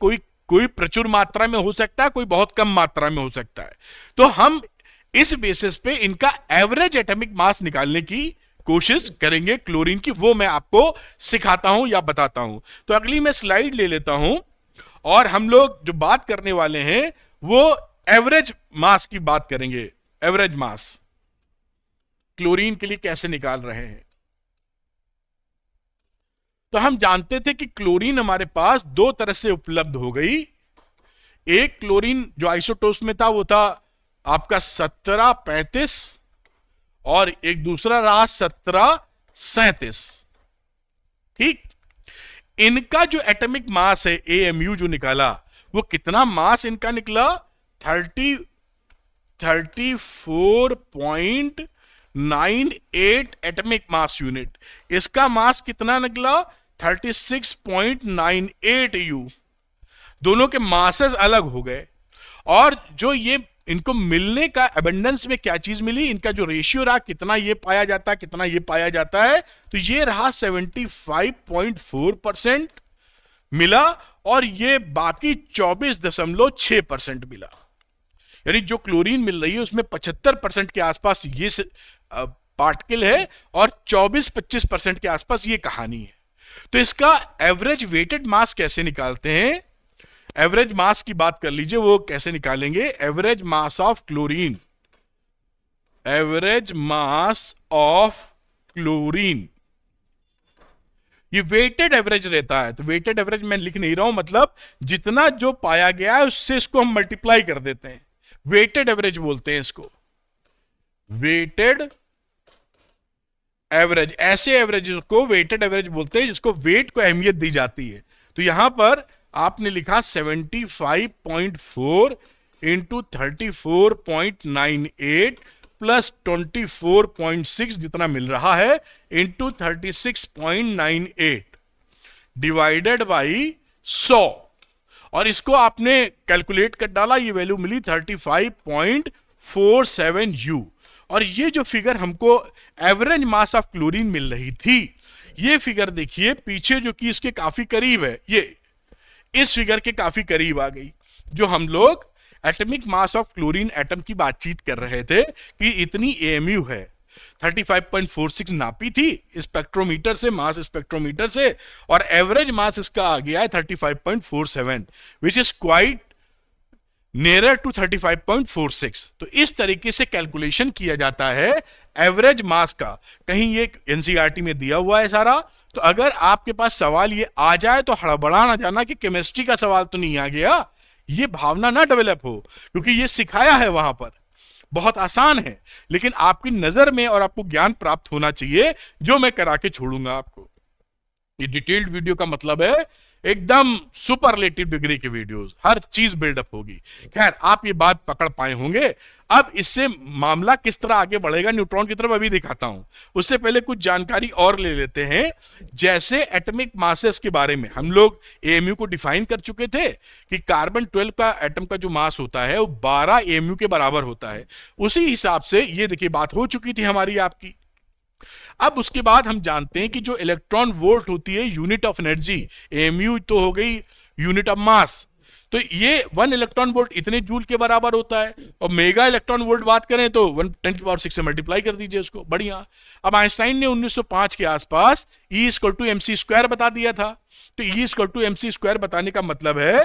कोई प्रचुर मात्रा में हो सकता है, कोई बहुत कम मात्रा में हो सकता है। तो हम इस बेसिस पे इनका एवरेज एटॉमिक मास निकालने की कोशिश करेंगे क्लोरीन की, वो मैं आपको सिखाता हूं या बताता हूं। तो अगली मैं स्लाइड ले लेता हूं और हम लोग जो बात करने वाले हैं वो एवरेज मास की बात करेंगे। एवरेज मास क्लोरीन के लिए कैसे निकाल रहे हैं। तो हम जानते थे कि क्लोरीन हमारे पास 2 तरह से उपलब्ध हो गई। एक क्लोरीन जो आइसोटोप्स में था वो था आपका 1735 और एक दूसरा रहा 1737। ठीक, इनका जो एटॉमिक मास है एएमयू जो निकाला, वो कितना मास इनका निकला? 34.98 एटॉमिक मास यूनिट। इसका मास कितना निकला? 36.98 यू। दोनों के मासेस अलग हो गए। और जो ये इनको मिलने का एबंडेंस में क्या चीज मिली, इनका जो रेशियो रहा, कितना ये पाया जाता है कितना ये पाया जाता है, तो ये रहा 75.4% मिला और ये बाकी 24.6% मिला। यानी जो क्लोरीन मिल रही है उसमें 75% के आसपास ये पार्टिकल है और 24-25% के आसपास ये कहानी है। तो इसका एवरेज वेटेड मास कैसे निकालते हैं? एवरेज मास की बात कर लीजिए, वो कैसे निकालेंगे? Average mass of chlorine, average mass of chlorine ये वेटेड एवरेज रहता है। तो वेटेड एवरेज मैं लिख नहीं रहा हूं, मतलब जितना जो पाया गया है उससे इसको हम मल्टीप्लाई कर देते हैं, वेटेड एवरेज बोलते हैं इसको। वेटेड एवरेज, ऐसे एवरेज को वेटेड एवरेज बोलते हैं जिसको वेट को अहमियत दी जाती है। तो यहां पर आपने लिखा 75.4 इंटू 34.98 प्लस 24.6 जितना मिल रहा है इंटू 36.98 डिवाइडेड बाई 100, और इसको आपने कैलकुलेट कर डाला, ये वैल्यू मिली 35.47 यू। और ये जो फिगर हमको एवरेज मास ऑफ क्लोरीन मिल रही थी, ये फिगर देखिए पीछे जो कि इसके काफी करीब है, ये इस फिगर के काफी करीब आ गई। जो हम लोग atomic mass of chlorine atom की बातचीत कर रहे थे कि इतनी एएमयू है, 35.46 नापी थी स्पेक्ट्रोमीटर से, मास स्पेक्ट्रोमीटर से, और एवरेज मास इसका आ गया है 35.47 which is quite nearer to 35.46। तो इस तरीके से कैलकुलेशन किया जाता है एवरेज मास का। कहीं ये एनसीईआरटी में दिया हुआ है सारा, तो अगर आपके पास सवाल ये आ जाए तो हड़बड़ा ना जाना कि केमिस्ट्री का सवाल तो नहीं आ गया, ये भावना ना डेवलप हो, क्योंकि ये सिखाया है वहां पर, बहुत आसान है, लेकिन आपकी नजर में और आपको ज्ञान प्राप्त होना चाहिए, जो मैं करा के छोड़ूंगा आपको। ये डिटेल्ड वीडियो का मतलब है एकदम सुपरलेटिव डिग्री के वीडियोस, हर चीज बिल्डअप होगी। खैर, आप ये बात पकड़ पाए होंगे। अब इससे मामला किस तरह आगे बढ़ेगा न्यूट्रॉन की तरफ अभी दिखाता हूं, उससे पहले कुछ जानकारी और ले लेते हैं। जैसे एटॉमिक मासेस के बारे में हम लोग एएमयू को डिफाइन कर चुके थे कि कार्बन 12 का एटम का जो मास होता है वो 12 एएमयू के बराबर होता है। उसी हिसाब से ये देखिए बात हो चुकी थी हमारी आपकी। अब उसके बाद हम जानते हैं कि जो इलेक्ट्रॉन वोल्ट होती है यूनिट ऑफ एनर्जी, एएमयू तो हो गई यूनिट ऑफ मास, तो ये 1 इलेक्ट्रॉन वोल्ट इतने जूल के बराबर होता है। और मेगा इलेक्ट्रॉन वोल्ट बात करें तो 10⁶ से मल्टीप्लाई कर दीजिए उसको, बढ़िया। अब आइंस्टाइन ने 1905 के आसपास E = mc² बता दिया था। तो E = mc² बताने का मतलब है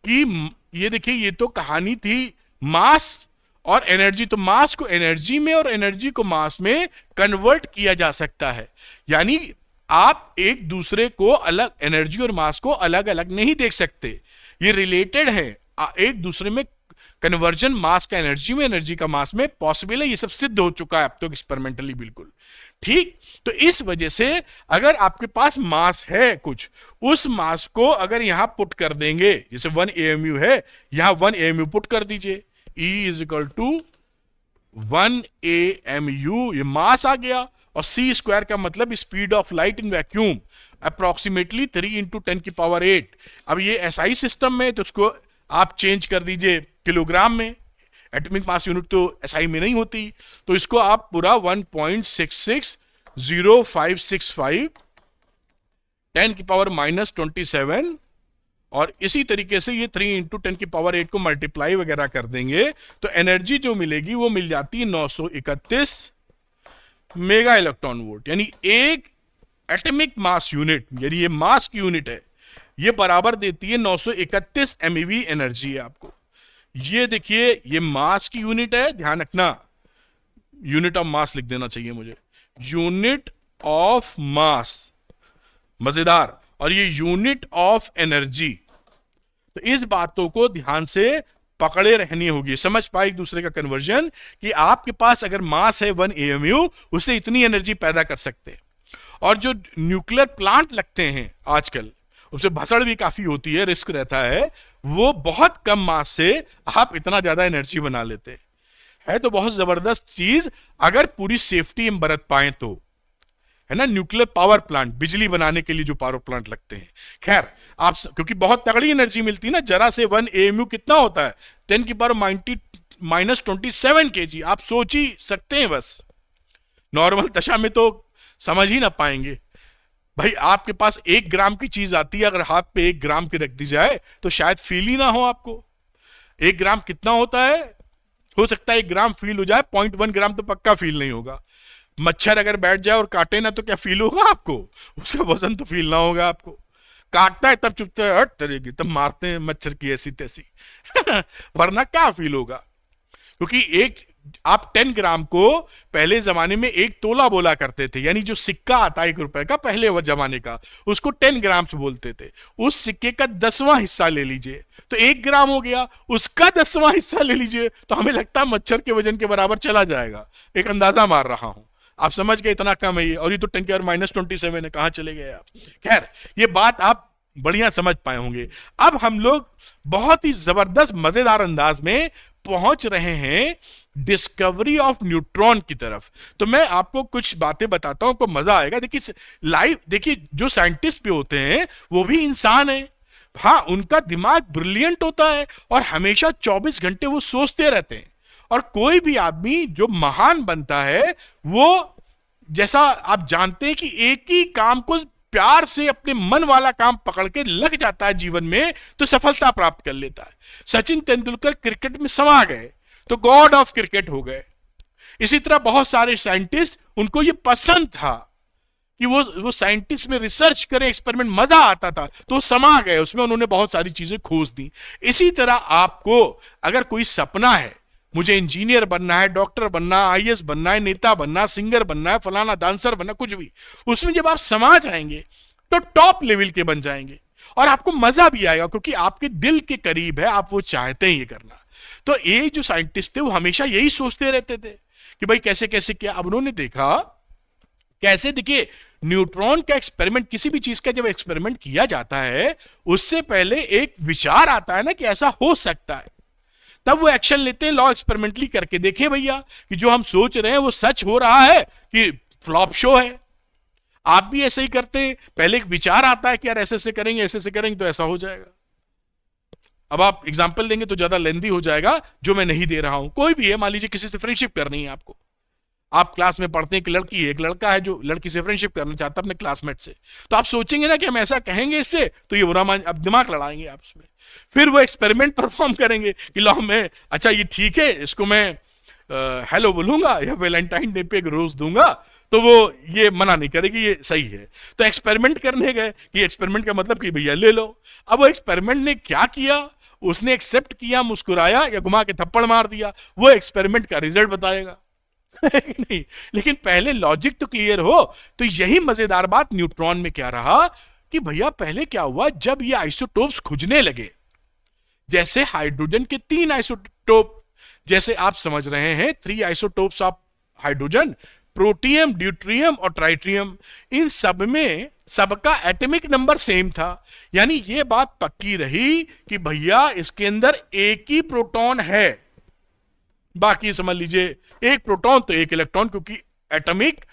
कि ये देखिए, ये तो कहानी थी मास और एनर्जी। तो मास को एनर्जी में और एनर्जी को मास में कन्वर्ट किया जा सकता है। यानी आप एक दूसरे को अलग, एनर्जी और मास को अलग अलग नहीं देख सकते, ये रिलेटेड है एक दूसरे में। कन्वर्जन मास का एनर्जी में, एनर्जी का मास में पॉसिबल है, ये सब सिद्ध हो चुका है अब तक एक्सपेरिमेंटली, बिल्कुल ठीक। तो इस वजह से अगर आपके पास मास है कुछ, उस मास को अगर यहां पुट कर देंगे, जैसे 1 एएमयू है, यहां 1 एएमयू पुट कर दीजिए, E = 1 AMU, ये मास आ गया। और c² का मतलब speed of light in vacuum, approximately 3 × 10⁸। अब ये SI सिस्टम में, तो उसको आप चेंज कर दीजिए किलोग्राम में, एटॉमिक मास यूनिट तो SI में नहीं होती, तो इसको आप पूरा 1.660565 10⁻⁻27, और इसी तरीके से ये 3 × 10⁸ को मल्टीप्लाई वगैरह कर देंगे, तो एनर्जी जो मिलेगी वो मिल जाती है 931 मेगा इलेक्ट्रॉन वोल्ट। यानी एक एटॉमिक मास यूनिट, यानी ये मास की यूनिट है, ये बराबर देती है 931 MeV एनर्जी है आपको। ये देखिए, ये मास की यूनिट है, ध्यान रखना, यूनिट ऑफ मास लिख देना चाहिए मुझे, यूनिट ऑफ मास, मजेदार। और ये यूनिट ऑफ एनर्जी। तो इस बातों को ध्यान से पकड़े रहनी होगी। समझ पाए एक दूसरे का कन्वर्जन, कि आपके पास अगर मास है 1 AMU, उससे इतनी एनर्जी पैदा कर सकते हैं। और जो न्यूक्लियर प्लांट लगते हैं आजकल, उससे भसड़ भी काफी होती है, रिस्क रहता है, वो बहुत कम मास से आप इतना ज्यादा एनर्जी बना लेते हैं। तो बहुत जबरदस्त चीज, अगर पूरी सेफ्टी हम बरत पाए तो, है ना। न्यूक्लियर पावर प्लांट, बिजली बनाने के लिए जो पावर प्लांट लगते हैं, खैर आप क्योंकि बहुत तगड़ी एनर्जी मिलती है ना, जरा से 1 AMU कितना होता है, 10⁻⁻27 kg। आप सोच ही सकते हैं, बस नॉर्मल दशा में तो समझ ही ना पाएंगे भाई। आपके पास 1 ग्राम की चीज आती है, अगर हाथ पे 1 ग्राम की रख दी जाए तो शायद फील ही ना हो आपको। 1 ग्राम कितना होता है, हो सकता है 1 ग्राम फील हो जाए, 0.1 ग्राम तो पक्का फील नहीं होगा। मच्छर अगर बैठ जाए और काटे ना तो क्या फील होगा आपको, उसका वजन तो फील ना होगा आपको। काटता है तब चुपता है, हट तरेगी, तब मारते हैं मच्छर की ऐसी तैसी वरना क्या फील होगा। क्योंकि आप 10 ग्राम को पहले जमाने में 1 तोला बोला करते थे, यानी जो सिक्का आता है 1 रुपए का पहले वो जमाने का, उसको 10 ग्राम से बोलते थे। उस सिक्के का 10वां हिस्सा ले लीजिए तो 1 ग्राम हो गया, उसका 10वां हिस्सा ले लीजिए तो हमें लगता है मच्छर के वजन के बराबर चला जाएगा। एक अंदाजा मार रहा हूं, आप समझ गए इतना कम है ये, और ये तो 10⁻⁻27 है, कहां चले गए आप। खैर ये बात आप बढ़िया समझ पाए होंगे। अब हम लोग बहुत ही जबरदस्त मजेदार अंदाज में पहुंच रहे हैं डिस्कवरी ऑफ न्यूट्रॉन की तरफ। तो मैं आपको कुछ बातें बताता हूं, आपको मजा आएगा। देखिए लाइव, देखिए जो साइंटिस्ट भी होते हैं वो भी इंसान है। हाँ, उनका दिमाग ब्रिलियंट होता है और हमेशा 24 घंटे वो सोचते रहते हैं। और कोई भी आदमी जो महान बनता है, वो जैसा आप जानते हैं कि एक ही काम को प्यार से, अपने मन वाला काम पकड़ के लग जाता है जीवन में, तो सफलता प्राप्त कर लेता है। सचिन तेंदुलकर क्रिकेट में समा गए तो गॉड ऑफ क्रिकेट हो गए। इसी तरह बहुत सारे साइंटिस्ट, उनको ये पसंद था कि वो साइंटिस्ट में रिसर्च करें, एक्सपेरिमेंट, मजा आता था तो वो समा गए उसमें, उन्होंने बहुत सारी चीजें खोज दी। इसी तरह आपको अगर कोई सपना है, मुझे इंजीनियर बनना है, डॉक्टर बनना, IAS बनना है, नेता बनना, सिंगर बनना है, फलाना डांसर बनना, कुछ भी, उसमें जब आप समा जाएंगे तो टॉप लेवल के बन जाएंगे और आपको मजा भी आएगा, क्योंकि आपके दिल के करीब है, आप वो चाहते हैं ये करना। तो ये जो साइंटिस्ट थे वो हमेशा यही सोचते रहते थे कि भाई कैसे कैसे क्या। अब उन्होंने देखा कैसे, देखिए न्यूट्रॉन का एक्सपेरिमेंट, किसी भी चीज का जब एक्सपेरिमेंट किया जाता है उससे पहले एक विचार आता है ना कि ऐसा हो सकता है, तब वो एक्शन लेते हैं। लॉ एक्सपेरिमेंटली करके देखे भैया कि जो हम सोच रहे हैं वो सच हो रहा है कि फ्लॉप शो है। आप भी ऐसे ही करते हैं, पहले एक विचार आता है कि यार ऐसे ऐसे करेंगे, ऐसे ऐसे करेंगे तो ऐसा हो जाएगा। अब आप एग्जाम्पल देंगे तो ज्यादा लेंदी हो जाएगा, जो मैं नहीं दे रहा हूं। कोई भी है, मान लीजिए किसी से फ्रेंडशिप करनी है आपको, आप क्लास में पढ़ते हैं, एक लड़की है, एक लड़का है जो लड़की से फ्रेंडशिप करना चाहता है अपने क्लासमेट से, तो आप सोचेंगे ना कि हम ऐसा कहेंगे इससे तो ये बुरा मान, अब दिमाग लड़ाएंगे आपस में। फिर वो एक्सपेरिमेंट परफॉर्म करेंगे कि लो मैं, अच्छा ये ठीक है, इसको मैं हेलो बोलूंगा या वैलेंटाइन डे पे एक रोज दूंगा, तो वो ये मना नहीं करेगी, ये सही है। तो एक्सपेरिमेंट करने गए कि एक्सपेरिमेंट का मतलब कि भैया ले लो। अब वो एक्सपेरिमेंट ने क्या किया, उसने एक्सेप्ट किया, मुस्कुराया या घुमा के थप्पड़ मार दिया, वो एक्सपेरिमेंट का रिजल्ट बताएगा नहीं। लेकिन पहले लॉजिक तो क्लियर हो। तो यही मजेदार बात न्यूट्रॉन में क्या रहा कि भैया पहले क्या हुआ, जब ये आइसोटोप्स खुजने लगे, जैसे हाइड्रोजन के 3 आइसोटोप, जैसे आप समझ रहे हैं 3 isotopes of hydrogen, protium, deuterium और ट्राइट्रियम, इन सब में सबका एटॉमिक नंबर सेम था। यानी ये बात पक्की रही कि भैया इसके अंदर एक ही प्रोटॉन है, बाकी समझ लीजिए एक प्रोटॉन तो एक इलेक्ट्रॉन, क्योंकि एटॉमिक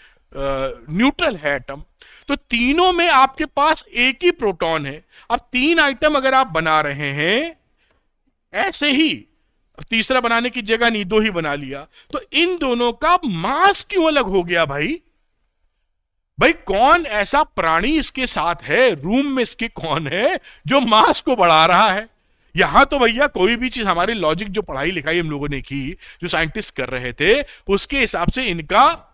न्यूट्रल है एटम। तो तीनों में आपके पास एक ही प्रोटॉन है। अब 3 आइटम अगर आप बना रहे हैं ऐसे ही, तीसरा बनाने की जगह नहीं 2 ही बना लिया, तो इन दोनों का मास क्यों अलग हो गया भाई? भाई कौन ऐसा प्राणी इसके साथ है, रूम में इसके कौन है जो मास को बढ़ा रहा है? यहां तो भैया कोई भी चीज, हमारी लॉजिक जो पढ़ाई लिखाई हम लोगों ने की, जो साइंटिस्ट कर रहे थे, उसके हिसाब से इनका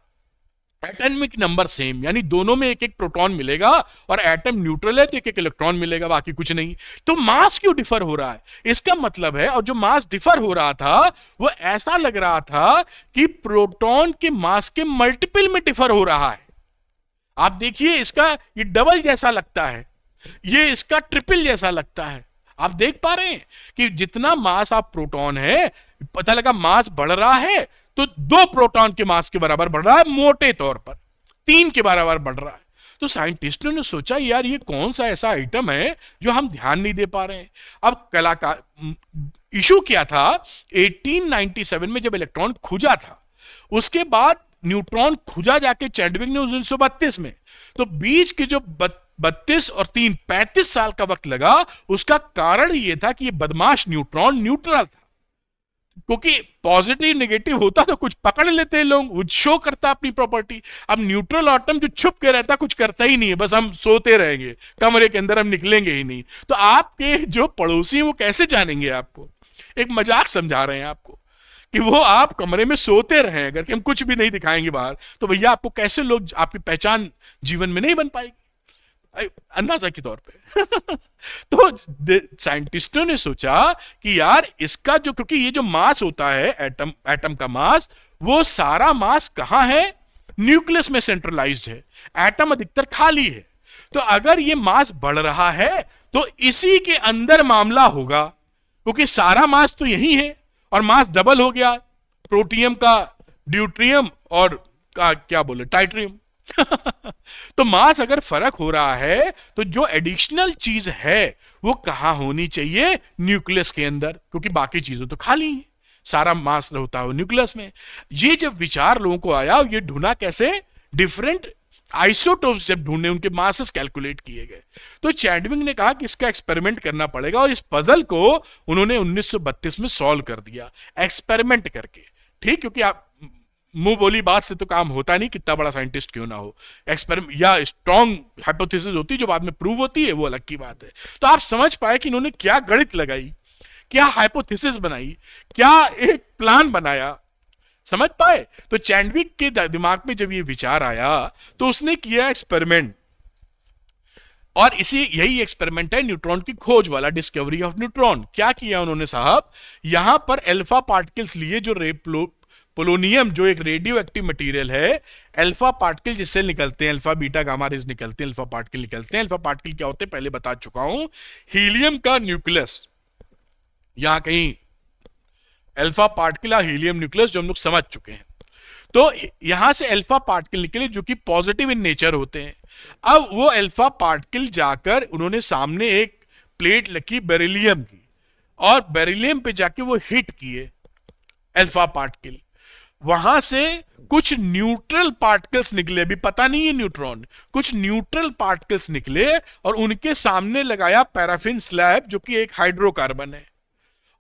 एटॉमिक नंबर सेम, यानी दोनों में एक एक प्रोटॉन मिलेगा, और एटम न्यूट्रल है तो एक एक इलेक्ट्रॉन मिलेगा, बाकी कुछ नहीं। तो मास क्यों डिफर हो रहा है? इसका मतलब है, और जो मास डिफर हो रहा था वो ऐसा लग रहा था कि प्रोटॉन के मास के मल्टीपल में डिफर हो रहा है। आप देखिए इसका ये डबल जैसा लगता है, ये इसका ट्रिपल जैसा लगता है। आप देख पा रहे हैं कि जितना मास ऑफ प्रोटॉन है, पता लगा मास बढ़ रहा है तो 2 प्रोटॉन के मास के बराबर बढ़ रहा है, मोटे तौर पर 3 के बराबर बढ़ रहा है। तो साइंटिस्टों ने सोचा यार ये कौन सा ऐसा आइटम है जो हम ध्यान नहीं दे पा रहे हैं। अब कलाकार इशू क्या था, 1897 में जब इलेक्ट्रॉन खुजा था, उसके बाद न्यूट्रॉन खुजा जाके चैडविक ने 1932 में, तो बीच के जो 32 और 3 35 साल का वक्त लगा, उसका कारण यह था कि ये बदमाश न्यूट्रॉन न्यूट्रल था, क्योंकि पॉजिटिव नेगेटिव होता तो कुछ पकड़ लेते हैं लोग, वो शो करता अपनी प्रॉपर्टी। अब न्यूट्रल एटम जो छुप के रहता कुछ करता ही नहीं है, बस हम सोते रहेंगे कमरे के अंदर, हम निकलेंगे ही नहीं। तो आपके जो पड़ोसी हैं वो कैसे जानेंगे आपको? एक मजाक समझा रहे हैं आपको कि वो आप कमरे में सोते रहे, अगर कि हम कुछ भी नहीं दिखाएंगे बाहर, तो भैया आपको कैसे लोग, आपकी पहचान जीवन में नहीं बन पाएगी अंदाजा के तौर पे। तो साइंटिस्टों ने सोचा कि यार इसका जो, क्योंकि ये जो मास होता है एटम का मास, वो सारा मास कहां है? न्यूक्लियस में सेंट्रलाइज्ड है, एटम अधिकतर खाली है। तो अगर ये मास बढ़ रहा है तो इसी के अंदर मामला होगा, क्योंकि सारा मास तो यही है और मास डबल हो गया, प्रोटियम का ड्यूट्रियम और का क्या बोले टाइट्रियम। तो मास अगर फर्क हो रहा है तो जो एडिशनल चीज है वो कहां होनी चाहिए? न्यूक्लियस के अंदर, क्योंकि बाकी चीजें तो खाली हैं, सारा मास होता है न्यूक्लियस में। ये जब विचार लोगों को आया, ये ढूंढा कैसे? डिफरेंट आइसोटोप्स जब ढूंढे, उनके मासेस कैलकुलेट किए गए, तो चैडविक ने कहा कि इसका एक्सपेरिमेंट करना पड़ेगा, और इस पजल को उन्होंने 1932 में सॉल्व कर दिया एक्सपेरिमेंट करके। ठीक, क्योंकि आप मुंह बोली बात से तो काम होता नहीं, कितना बड़ा साइंटिस्ट क्यों ना हो। एक्सपेरिमेंट या स्ट्रॉन्ग हाइपोथेसिस होती जो बाद में प्रूव होती है, वो अलग की बात है। तो आप समझ पाए कि इन्होंने क्या गणित लगाई, क्या हाइपोथेसिस बनाई, क्या एक प्लान बनाया, समझ पाए? तो चैडविक के दिमाग में जब ये विचार आया तो उसने किया एक्सपेरिमेंट, और इसी यही एक्सपेरिमेंट है न्यूट्रॉन की खोज वाला, डिस्कवरी ऑफ न्यूट्रॉन। क्या किया उन्होंने साहब, यहां पर अल्फा पार्टिकल्स लिए, जो पोलोनियम जो एक रेडियो एक्टिव मटेरियल है, अल्फा पार्टिकल जिससे निकलते हैं, अल्फा बीटा गामा रेज निकलते हैं, अल्फा पार्टिकल निकलते हैं। अल्फा पार्टिकल क्या होते हैं पहले बता चुका हूं, हीलियम का न्यूक्लियस, यहां कहीं अल्फा पार्टिकल या हीलियम न्यूक्लियस जो हम लोग समझ चुके हैं। तो यहां से अल्फा पार्टिकल निकले जो कि पॉजिटिव इन नेचर होते हैं। अब वो अल्फा पार्टिकल जाकर उन्होंने सामने एक प्लेट रखी बेरिलियम की, और बेरिलियम पे जाके वो हिट किए अल्फा पार्टिकल, वहां से कुछ न्यूट्रल पार्टिकल्स निकले, अभी पता नहीं है न्यूट्रॉन, कुछ न्यूट्रल पार्टिकल्स निकले, और उनके सामने लगाया पैराफिन स्लैब जो कि एक हाइड्रोकार्बन है,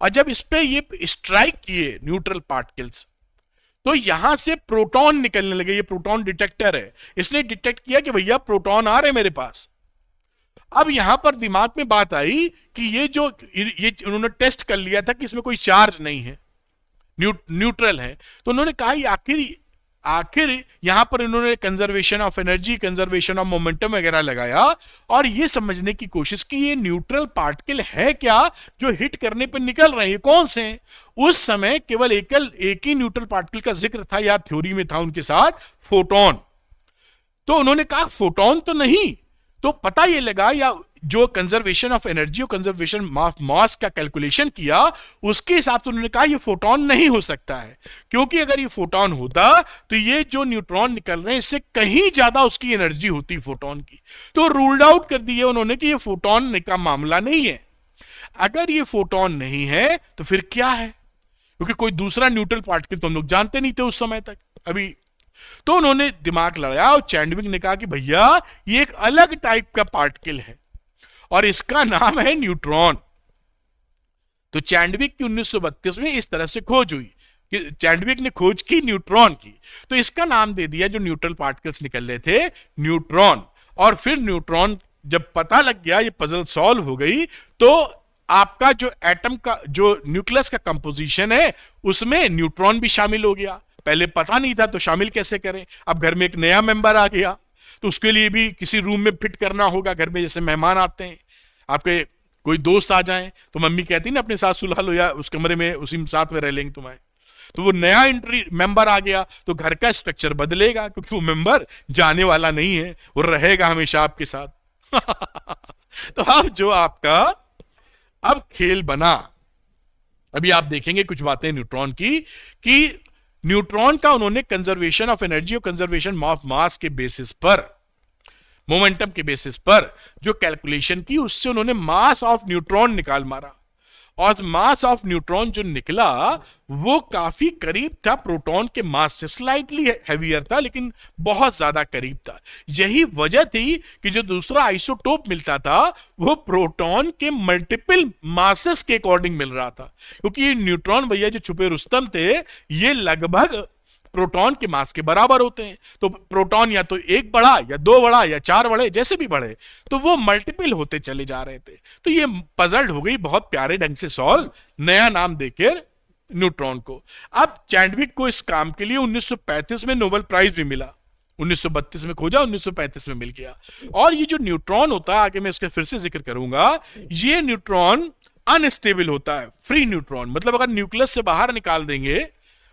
और जब इस पे ये स्ट्राइक किए न्यूट्रल पार्टिकल्स, तो यहां से प्रोटॉन निकलने लगे। ये प्रोटॉन डिटेक्टर है, इसने डिटेक्ट किया कि भैया प्रोटॉन आ रहे मेरे पास। अब यहां पर दिमाग में बात आई कि ये उन्होंने टेस्ट कर लिया था कि इसमें कोई चार्ज नहीं है, न्यूट्रल है। तो उन्होंने कहा आखिर यहां पर इन्होंने conservation of energy, conservation of momentum वगैरह लगाया, और ये समझने की कोशिश की ये न्यूट्रल पार्टिकल है क्या जो हिट करने पर निकल रहे हैं, कौन से हैं? उस समय केवल एक ही न्यूट्रल पार्टिकल का जिक्र था, या थ्योरी में था उनके साथ, फोटोन। तो उन्होंने कहा फोटोन तो नहीं, तो पता ये लगा, या जो कंजर्वेशन ऑफ एनर्जी और कंजर्वेशन ऑफ मास का कैलकुलेशन किया, उसके हिसाब से उन्होंने कहा ये फोटोन नहीं हो सकता है, क्योंकि अगर ये फोटोन होता तो ये जो न्यूट्रॉन निकल रहे हैं इससे कहीं ज्यादा उसकी एनर्जी होती फोटोन की। तो रूल्ड आउट कर दिया उन्होंने कि ये फोटोन का मामला नहीं है। अगर ये फोटोन नहीं है तो फिर क्या है? क्योंकि कोई दूसरा न्यूट्रल पार्टिकल तो हम लोग जानते नहीं थे उस समय तक अभी। तो उन्होंने दिमाग लगाया और चैडविक ने कहा कि भैया ये एक अलग टाइप का पार्टिकल है और इसका नाम है न्यूट्रॉन। तो चैडविक की 1932 में इस तरह से खोज हुई कि चैडविक ने खोज की न्यूट्रॉन की, तो इसका नाम दे दिया जो न्यूट्रल पार्टिकल्स निकल रहे थे, न्यूट्रॉन। और फिर न्यूट्रॉन जब पता लग गया, ये पजल सॉल्व हो गई, तो आपका जो एटम का जो न्यूक्लियस का कंपोजिशन है उसमें न्यूट्रॉन भी शामिल हो गया। पहले पता नहीं था तो शामिल कैसे करें? अब घर में एक नया मेंबर आ गया तो उसके लिए भी किसी रूम में फिट करना होगा। घर में जैसे मेहमान आते हैं, आपके कोई दोस्त आ जाएं तो मम्मी कहती है ना अपने साथ सुलह लो या उस कमरे में उसी साथ में रह लेंगे तुम्हारे। तो वो नया एंट्री मेंबर आ गया तो घर का स्ट्रक्चर बदलेगा, क्योंकि वो मेंबर जाने वाला नहीं है, वो रहेगा हमेशा आपके साथ। तो अब जो आपका अब खेल बना। अभी आप देखेंगे कुछ बातें न्यूट्रॉन की, कि न्यूट्रॉन का उन्होंने कंजर्वेशन ऑफ एनर्जी और कंजर्वेशन ऑफ मास के बेसिस पर, मोमेंटम के बेसिस पर जो कैलकुलेशन की, उससे उन्होंने मास ऑफ न्यूट्रॉन निकाल मारा। और मास ऑफ न्यूट्रॉन जो निकला वो काफी करीब था प्रोटॉन के मास से, स्लाइटली हैवियर था लेकिन बहुत ज्यादा करीब था। यही वजह थी कि जो दूसरा आइसोटोप मिलता था वो प्रोटॉन के मल्टीपल मासेस के अकॉर्डिंग मिल रहा था, क्योंकि ये न्यूट्रॉन भैया जो छुपे रुस्तम थे ये लगभग प्रोटॉन के मास के बराबर होते हैं। तो प्रोटॉन या तो एक बढ़ा या दो बढ़ा या चार बढ़े, जैसे भी बढ़े, तो वो मल्टीपल होते चले जा रहे थे। तो ये पजल हो गई बहुत प्यारे ढंग से सॉल्व, नया नाम देकर न्यूट्रॉन को। अब चैडविक को इस काम के लिए 1935 में नोबेल प्राइज भी मिला। 1932 में खोजा, 1935 में मिल गया। और ये जो न्यूट्रॉन होता है, आगे मैं इसका फिर से जिक्र करूंगा, ये न्यूट्रॉन अनस्टेबल होता है। फ्री न्यूट्रॉन मतलब अगर न्यूक्लियस से बाहर निकाल देंगे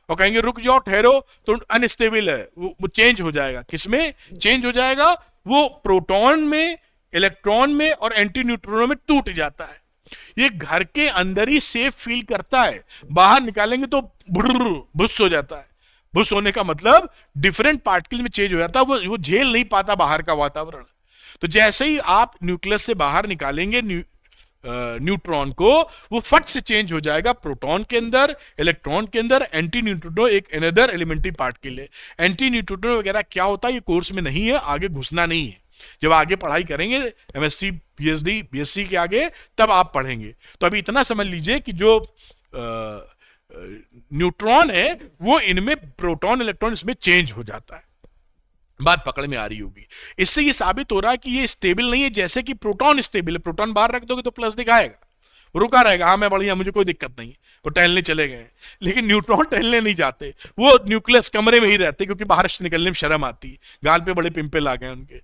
और कहेंगे रुक जाओ ठहरो, तो अनस्टेबल है, वो चेंज हो जाएगा। किसमें चेंज हो जाएगा? वो प्रोटॉन में, इलेक्ट्रॉन में और एंटी न्यूट्रॉनों में टूट जाता है। ये घर के अंदर ही सेफ फील करता है, बाहर निकालेंगे तो भुस हो जाता है। भुस होने का मतलब डिफरेंट पार्टिकल में चेंज हो जाता है, वो झेल नहीं पाता बाहर का वातावरण। तो जैसे ही आप न्यूक्लियस से बाहर निकालेंगे न्यूट्रॉन को, वो फट से चेंज हो जाएगा प्रोटॉन के अंदर, इलेक्ट्रॉन के अंदर, एंटी न्यूट्रिनो एक अनदर एलिमेंट्री पार्टिकल है। एंटी न्यूट्रिनो वगैरह क्या होता है ये कोर्स में नहीं है, आगे घुसना नहीं है। जब आगे पढ़ाई करेंगे एमएससी, पीएचडी, बीएससी के आगे, तब आप पढ़ेंगे। तो अभी इतना समझ लीजिए कि जो न्यूट्रॉन है वो इनमें प्रोटॉन इलेक्ट्रॉन इसमें चेंज हो जाता है। बात पकड़ में आ रही होगी। इससे ये साबित हो रहा है कि ये स्टेबल नहीं है, जैसे कि प्रोटॉन स्टेबल है। प्रोटॉन बाहर रख दोगे तो प्लस दिखाएगा, रुका रहेगा, हाँ मैं बढ़िया, मुझे कोई दिक्कत नहीं, वो टहलने चले गए। लेकिन न्यूट्रॉन टहलने नहीं जाते, वो न्यूक्लियस कमरे में ही रहते, क्योंकि बाहर से निकलने में शर्म आती, गाल पे बड़े पिंपल आ गए उनके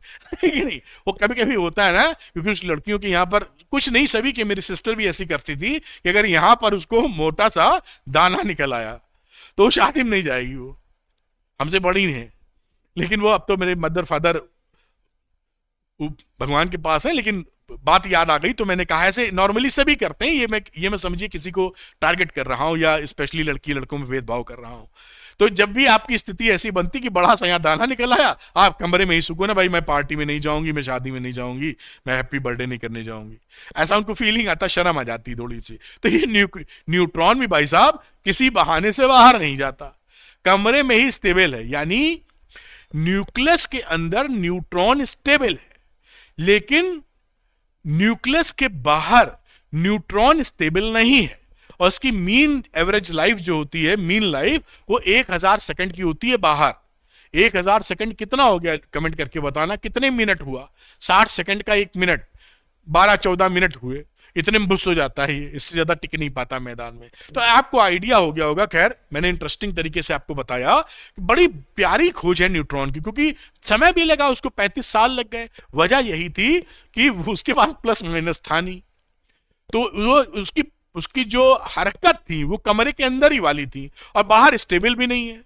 नहीं, वो कभी कभी होता है ना, क्योंकि उस लड़कियों के यहाँ पर, कुछ नहीं सभी के, मेरी सिस्टर भी ऐसी करती थी कि अगर यहाँ पर उसको मोटा सा दाना निकल आया तो शादी में नहीं जाएगी। वो हमसे बड़ी है, लेकिन वो अब तो मेरे मदर फादर भगवान के पास है। लेकिन बात याद आ गई तो मैंने कहा, ऐसे नॉर्मली सभी करते हैं, ये मैं समझिए किसी को टारगेट कर रहा हूं या स्पेशली लड़की लड़कों में भेदभाव कर रहा हूं। तो जब भी आपकी स्थिति ऐसी बनती कि बड़ा सा यहाँ दाना निकल आया, आप कमरे में ही सुकून है, भाई मैं पार्टी में नहीं जाऊंगी, मैं शादी में नहीं जाऊंगी, मैं हैप्पी बर्थडे नहीं करने जाऊंगी, ऐसा उनको फीलिंग आता, शर्म आ जाती थोड़ी सी। तो ये न्यूट्रॉन भी भाई साहब किसी बहाने से बाहर नहीं जाता, कमरे में ही स्टेबल है। यानी न्यूक्लियस के अंदर न्यूट्रॉन स्टेबल है, लेकिन न्यूक्लियस के बाहर न्यूट्रॉन स्टेबल नहीं है। और उसकी मीन एवरेज लाइफ जो होती है, मीन लाइफ, वो 1000 सेकंड की होती है बाहर। 1000 सेकंड कितना हो गया, कमेंट करके बताना, कितने मिनट हुआ? 60 सेकंड का 1 मिनट, 12-14 मिनट हुए, इतने में बुस हो जाता है, इससे ज्यादा टिक नहीं पाता मैदान में। तो आपको आइडिया हो गया होगा। खैर, मैंने इंटरेस्टिंग तरीके से आपको बताया कि बड़ी प्यारी खोज है न्यूट्रॉन की, क्योंकि समय भी लगा उसको, 35 साल लग गए। वजह यही थी कि उसके पास प्लस माइनस था नहीं, तो वो उसकी जो हरकत थी वो कमरे के अंदर ही वाली थी, और बाहर स्टेबल भी नहीं है,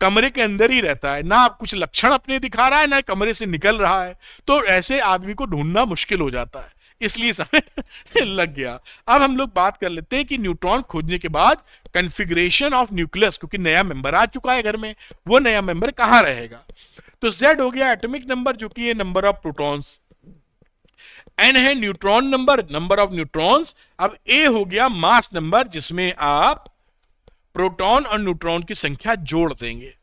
कमरे के अंदर ही रहता है, ना आप कुछ लक्षण अपने दिखा रहा है, ना कमरे से निकल रहा है। तो ऐसे आदमी को ढूंढना मुश्किल हो जाता है, इसलिए समय लग गया। अब हम लोग बात कर लेते हैं कि न्यूट्रॉन खोजने के बाद कॉन्फ़िगरेशन ऑफ न्यूक्लियस, क्योंकि नया मेंबर आ चुका है घर में, वो नया मेंबर कहां रहेगा? तो Z हो गया एटॉमिक नंबर, जो कि ये नंबर ऑफ प्रोटॉन्स, N है neutron number, number of neutrons. अब A हो गया मास नंबर, जिसमें आप प्रोटॉन और न्यूट्रॉन की संख्या जोड़ देंगे,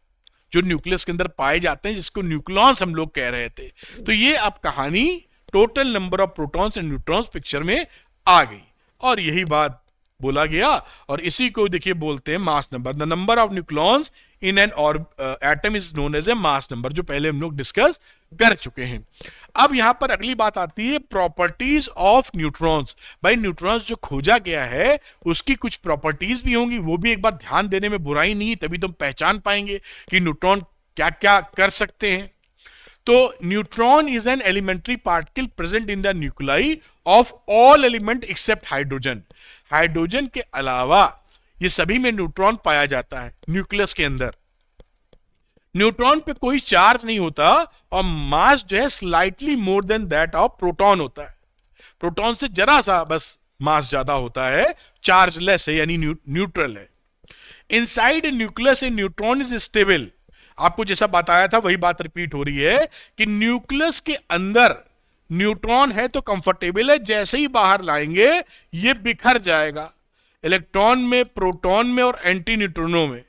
जो न्यूक्लियस के अंदर पाए जाते हैं, जिसको न्यूक्लॉन्स हम लोग कह रहे थे। तो ये अब कहानी total number of protons and neutrons picture में आ गई, और यही बात बोला गया, और इसी को देखिए बोलते हैं mass number. The number of nucleons in an और atom is known as a mass number, जो पहले हम लोग डिस्कस कर चुके हैं। अब यहां पर अगली बात आती है प्रॉपर्टीज ऑफ न्यूट्रॉन्स। भाई न्यूट्रॉन्स जो खोजा गया है उसकी कुछ प्रॉपर्टीज भी होंगी, वो भी एक बार ध्यान देने में बुराई नहीं, तभी तुम पहचान पाएंगे कि न्यूट्रॉन क्या क्या कर सकते हैं। तो neutron is an elementary particle present in the nuclei of all element except hydrogen. Hydrogen के अलावा ये सभी में न्यूट्रॉन पाया जाता है न्यूक्लियस के अंदर। न्यूट्रॉन पे कोई चार्ज नहीं होता, और मास जो है slightly more than that of proton होता है। प्रोटॉन से जरा सा बस मास ज्यादा होता है, चार्ज लेस है यानी न्यूट्रल है। Inside nucleus A neutron is stable. आपको जैसा बताया था वही बात रिपीट हो रही है कि न्यूक्लियस के अंदर न्यूट्रॉन है तो कंफर्टेबल है, जैसे ही बाहर लाएंगे ये बिखर जाएगा इलेक्ट्रॉन में, प्रोटॉन में और एंटी न्यूट्रिनो में,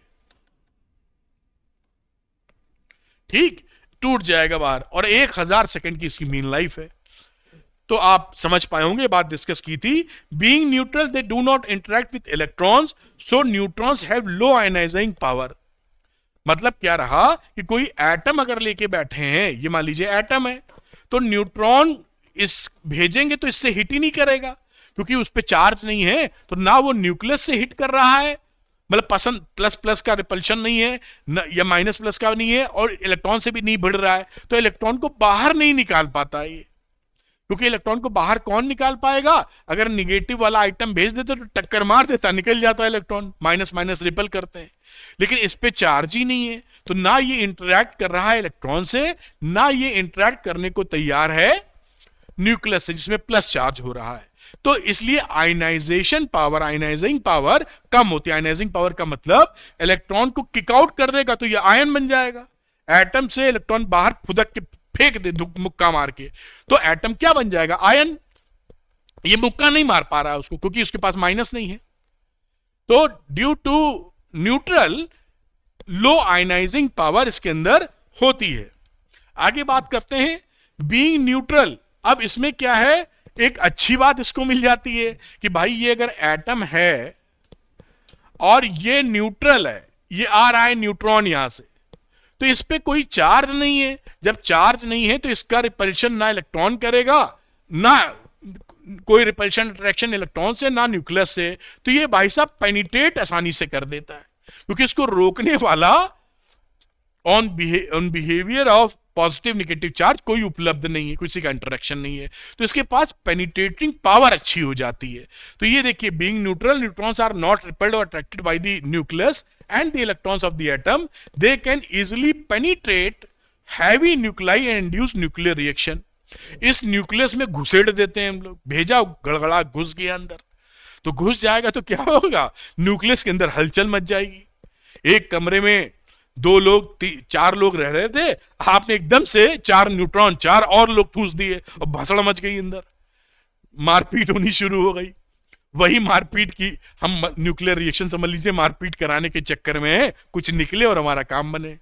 ठीक, टूट जाएगा बाहर। और 1000 सेकंड की इसकी मीन लाइफ है। तो आप समझ पाए होंगे, बात डिस्कस की थी। Being neutral they do not interact with electrons, so neutrons have low ionising power. मतलब क्या रहा कि कोई एटम अगर लेके बैठे हैं, ये मान लीजिए एटम है, तो न्यूट्रॉन इस भेजेंगे तो इससे हिट ही नहीं करेगा क्योंकि उस पर चार्ज नहीं है, तो ना वो न्यूक्लियस से हिट कर रहा है, मतलब पसंद प्लस प्लस का रिपल्शन नहीं है न, या माइनस प्लस का नहीं है, और इलेक्ट्रॉन से भी नहीं भिड़ रहा है, तो इलेक्ट्रॉन को बाहर नहीं निकाल पाता है ये। क्योंकि इलेक्ट्रॉन को बाहर कौन निकाल पाएगा? अगर निगेटिव वाला आइटम भेज देते तो टक्कर मार देता, निकल जाता है इलेक्ट्रॉन, माइनस माइनस रिपल करते हैं। लेकिन इस पे चार्ज ही नहीं है, तो ना ये इंटरैक्ट कर रहा है इलेक्ट्रॉन से, ना ये इंटरैक्ट करने को तैयार है न्यूक्लियस से जिसमें प्लस चार्ज हो रहा है। तो इसलिए आयनाइजेशन पावर, आयनाइजिंग पावर कम होती है। आयनाइजिंग पावर का मतलब इलेक्ट्रॉन को किक आउट कर देगा तो ये आयन बन जाएगा। एटम से इलेक्ट्रॉन बाहर फुदक के फेंक दे मुक्का मार के, तो एटम क्या बन जाएगा? आयन। ये मुक्का नहीं मार पा रहा है उसको क्योंकि उसके पास माइनस नहीं है। तो due to neutral low ionising power इसके अंदर होती है। आगे बात करते हैं बीइंग न्यूट्रल। अब इसमें क्या है, एक अच्छी बात इसको मिल जाती है कि भाई ये अगर एटम है और ये न्यूट्रल है, ये आ रहा है न्यूट्रॉन यहां से, तो इस पे कोई चार्ज नहीं है। जब चार्ज नहीं है तो इसका रिपल्शन ना इलेक्ट्रॉन करेगा, ना कोई रिपल्शन अट्रैक्शन इलेक्ट्रॉन से, ना न्यूक्लियस से। तो ये भाई साहब पेनिट्रेट आसानी से कर देता है क्योंकि इसको रोकने वाला on behaviour of positive negative charge कोई उपलब्ध नहीं है, किसी का इंटरेक्शन नहीं है, तो इसके पास पेनिट्रेटिंग पावर अच्छी हो जाती है। तो ये देखिए, being neutral neutrons are not repelled और attracted by the nucleus and the electrons of the atom, they can easily penetrate heavy nuclei and induce nuclear reaction। इस न्यूक्लियस में घुसेड़ देते हैं हम लोग, भेजा गड़गड़ा घुस गया अंदर, तो घुस जाएगा तो क्या होगा, न्यूक्लियस के अंदर हलचल मच जाएगी। एक कमरे में 2 लोग 4 लोग रह रहे थे, आपने एकदम से 4 न्यूट्रॉन 4 और लोग ठूस दिए और भसड़ मच गई, अंदर मारपीट होनी शुरू हो गई। वही मारपीट की हम न्यूक्लियर रिएक्शन समझ लीजिए, मारपीट कराने के चक्कर में कुछ निकले और हमारा काम बने।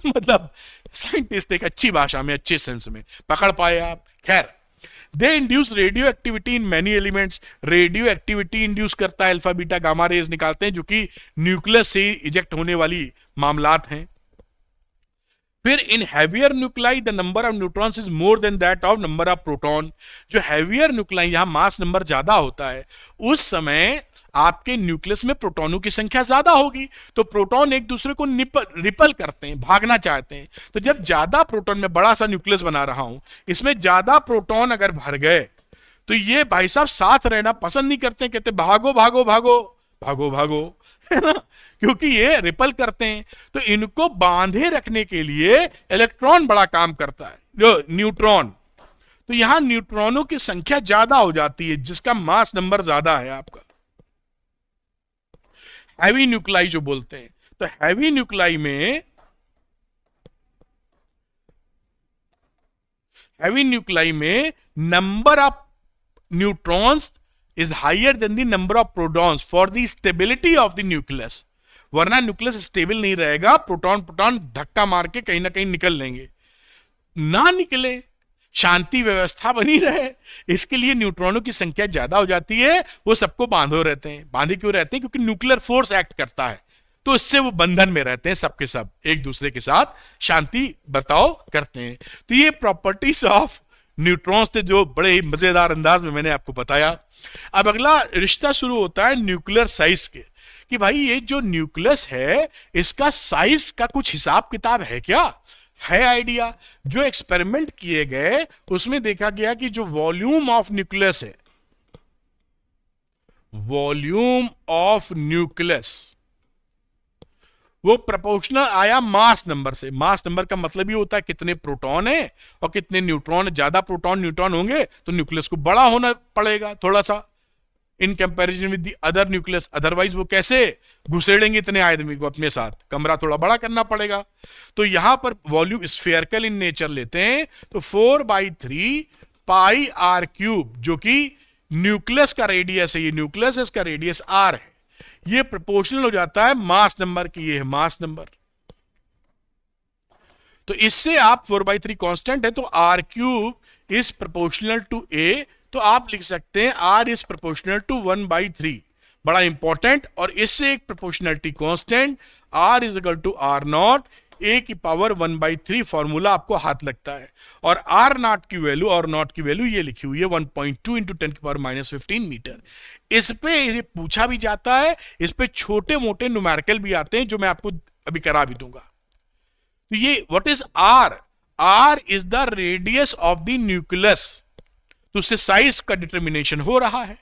मतलब साइंटिस्ट एक अच्छी भाषा में, अच्छे सेंस में पकड़ पाए आप। खैर, दे induce radio activity in many elements. Radio activity induce करता है, अल्फा बीटा गामा रेज निकालते हैं जो कि न्यूक्लियस से इजेक्ट होने वाली मामलात हैं। फिर in heavier nuclei the number of neutrons is more than that of number of proton. जो हैवियर न्यूक्लाई, यहां मास नंबर ज्यादा होता है, उस समय आपके न्यूक्लियस में प्रोटॉनों की संख्या ज्यादा होगी, तो प्रोटॉन एक दूसरे को रिपल करते हैं, भागना चाहते हैं। तो जब ज्यादा प्रोटॉन, में बड़ा सा न्यूक्लियस बना रहा हूं, इसमें ज्यादा प्रोटॉन अगर भर गए तो ये भाई साहब साथ रहना पसंद नहीं करते, कहते भागो भागो भागो भागो भागो, है ना, क्योंकि ये रिपल करते हैं। तो इनको बांधे रखने के लिए इलेक्ट्रॉन बड़ा काम करता है, जो न्यूट्रॉन। तो यहां न्यूट्रॉनों की संख्या ज्यादा हो जाती है, जिसका मास नंबर ज्यादा है आपका। हैवी न्यूक्लाई जो बोलते हैं, तो हैवी न्यूक्लाई में number of neutrons is higher than the number of protons for the stability of the nucleus। वरना न्यूक्लियस स्टेबल नहीं रहेगा, प्रोटॉन धक्का मार के कहीं ना कहीं निकल लेंगे। ना निकले, शांति व्यवस्था बनी रहे, इसके लिए न्यूट्रॉनों की संख्या ज्यादा हो जाती है। वो सबको बांधे रहते हैं। बांधे क्यों रहते हैं? क्योंकि न्यूक्लियर फोर्स एक्ट करता है, तो इससे वो बंधन में रहते हैं, सबके सब एक दूसरे के साथ शांति बर्ताव करते हैं। तो ये प्रॉपर्टीज ऑफ न्यूट्रॉन्स थे जो बड़े ही मजेदार अंदाज में मैंने आपको बताया। अब अगला रिश्ता शुरू होता है न्यूक्लियर साइज के, कि भाई ये जो न्यूक्लियस है इसका साइज का कुछ हिसाब किताब है क्या? है आइडिया। जो एक्सपेरिमेंट किए गए उसमें देखा गया कि जो वॉल्यूम ऑफ न्यूक्लियस है, वॉल्यूम ऑफ न्यूक्लियस वो प्रोपोर्शनल आया मास नंबर से। मास नंबर का मतलब ये होता है कितने प्रोटॉन है और कितने न्यूट्रॉन। ज्यादा प्रोटॉन न्यूट्रॉन होंगे तो न्यूक्लियस को बड़ा होना पड़ेगा थोड़ा सा, in comparison with the other nucleus, otherwise वो कैसे घुसेड़ेंगे इतने आदमी को अपने साथ, कमरा थोड़ा बड़ा करना पड़ेगा। तो यहां पर वॉल्यूम स्फेरिकल इन नेचर लेते हैं तो 4/3 पाई आर क्यूब, जो कि न्यूक्लियस का रेडियस है, ये न्यूक्लियस है, इसका रेडियस आर है, ये प्रोपोर्शनल हो जाता है मास नंबर की, ये है मास नंबर। तो इससे आप 4/3 कांस्टेंट है तो R cube is proportional to A, तो आप लिख सकते हैं आर इज प्रोपोर्शनल टू 1/3, बड़ा इंपॉर्टेंट। और इससे एक proportionality constant R is equal to R naught A की पावर 1/3 फॉर्मूला आपको हाथ लगता है। और आर नॉट की वैल्यू, और नॉट की वैल्यू ये लिखी हुई है 1.2 इंटू 10⁻⁻15 मीटर। इस पे ये पूछा भी जाता है, इस पे छोटे मोटे न्यूमेरिकल भी आते हैं जो मैं आपको अभी करा भी दूंगा। तो ये what is R, R is the radius of the nucleus, तो उससे साइज का डिटर्मिनेशन हो रहा है।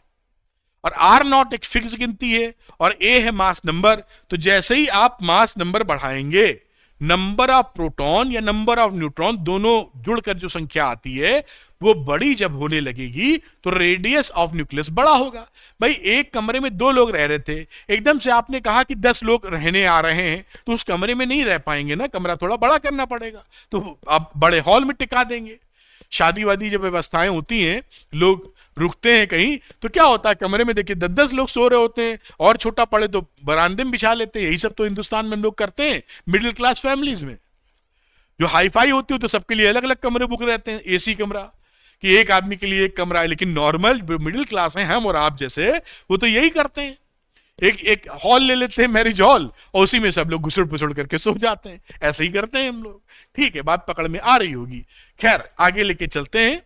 और आर नॉट एक फिक्स गिनती है और ए है मास नंबर, तो जैसे ही आप मास नंबर बढ़ाएंगे, नंबर ऑफ प्रोटॉन या नंबर ऑफ न्यूट्रॉन दोनों जुड़कर जो संख्या आती है वो बड़ी जब होने लगेगी तो रेडियस ऑफ न्यूक्लियस बड़ा होगा। भाई एक कमरे में 2 लोग रह रहे थे, एकदम से आपने कहा कि 10 लोग रहने आ रहे हैं, तो उस कमरे में नहीं रह पाएंगे ना, कमरा थोड़ा बड़ा करना पड़ेगा, तो आप बड़े हॉल में टिका देंगे। शादी वादी जब व्यवस्थाएं होती हैं, लोग रुकते हैं कहीं, तो क्या होता है कमरे में देखिए 10-10 लोग सो रहे होते हैं, और छोटा पड़े तो बरामदे में बिछा लेते हैं। यही सब तो हिंदुस्तान में हम लोग करते हैं मिडिल क्लास फैमिलीज में। जो हाई फाई होती हो तो सबके लिए अलग अलग कमरे बुक रहते हैं, एसी कमरा कि एक आदमी के लिए एक कमरा है। लेकिन नॉर्मल मिडिल क्लास है हम और आप जैसे, वो तो यही करते हैं, एक हॉल ले लेते हैं, मैरिज हॉल, और उसी में सब लोग घुसड़ पुसड़ करके सो जाते हैं। ऐसे ही करते हैं हम लोग। ठीक है, बात पकड़ में आ रही होगी। खैर आगे लेके चलते हैं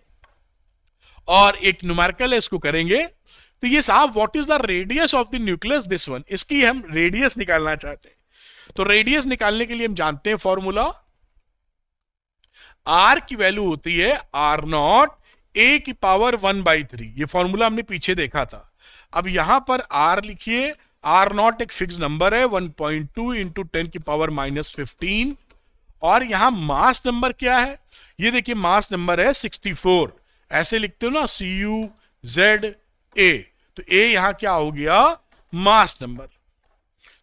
और एक न्यूमेरिकल है, इसको करेंगे। तो ये साहब what is the radius of the nucleus, this one, इसकी हम रेडियस निकालना चाहते हैं। तो रेडियस निकालने के लिए हम जानते हैं फॉर्मूला, आर की वैल्यू होती है आर नॉट ए की पावर 1/3, ये फॉर्मूला हमने पीछे देखा था। अब यहां पर आर लिखिए, आर नॉट एक फिक्स नंबर है 1.2 इंटू 10⁻⁻15, और यहां मास नंबर क्या है, ये देखिए मास नंबर है 64, ऐसे लिखते हो ना CuZa, तो ए यहां क्या हो गया, मास नंबर।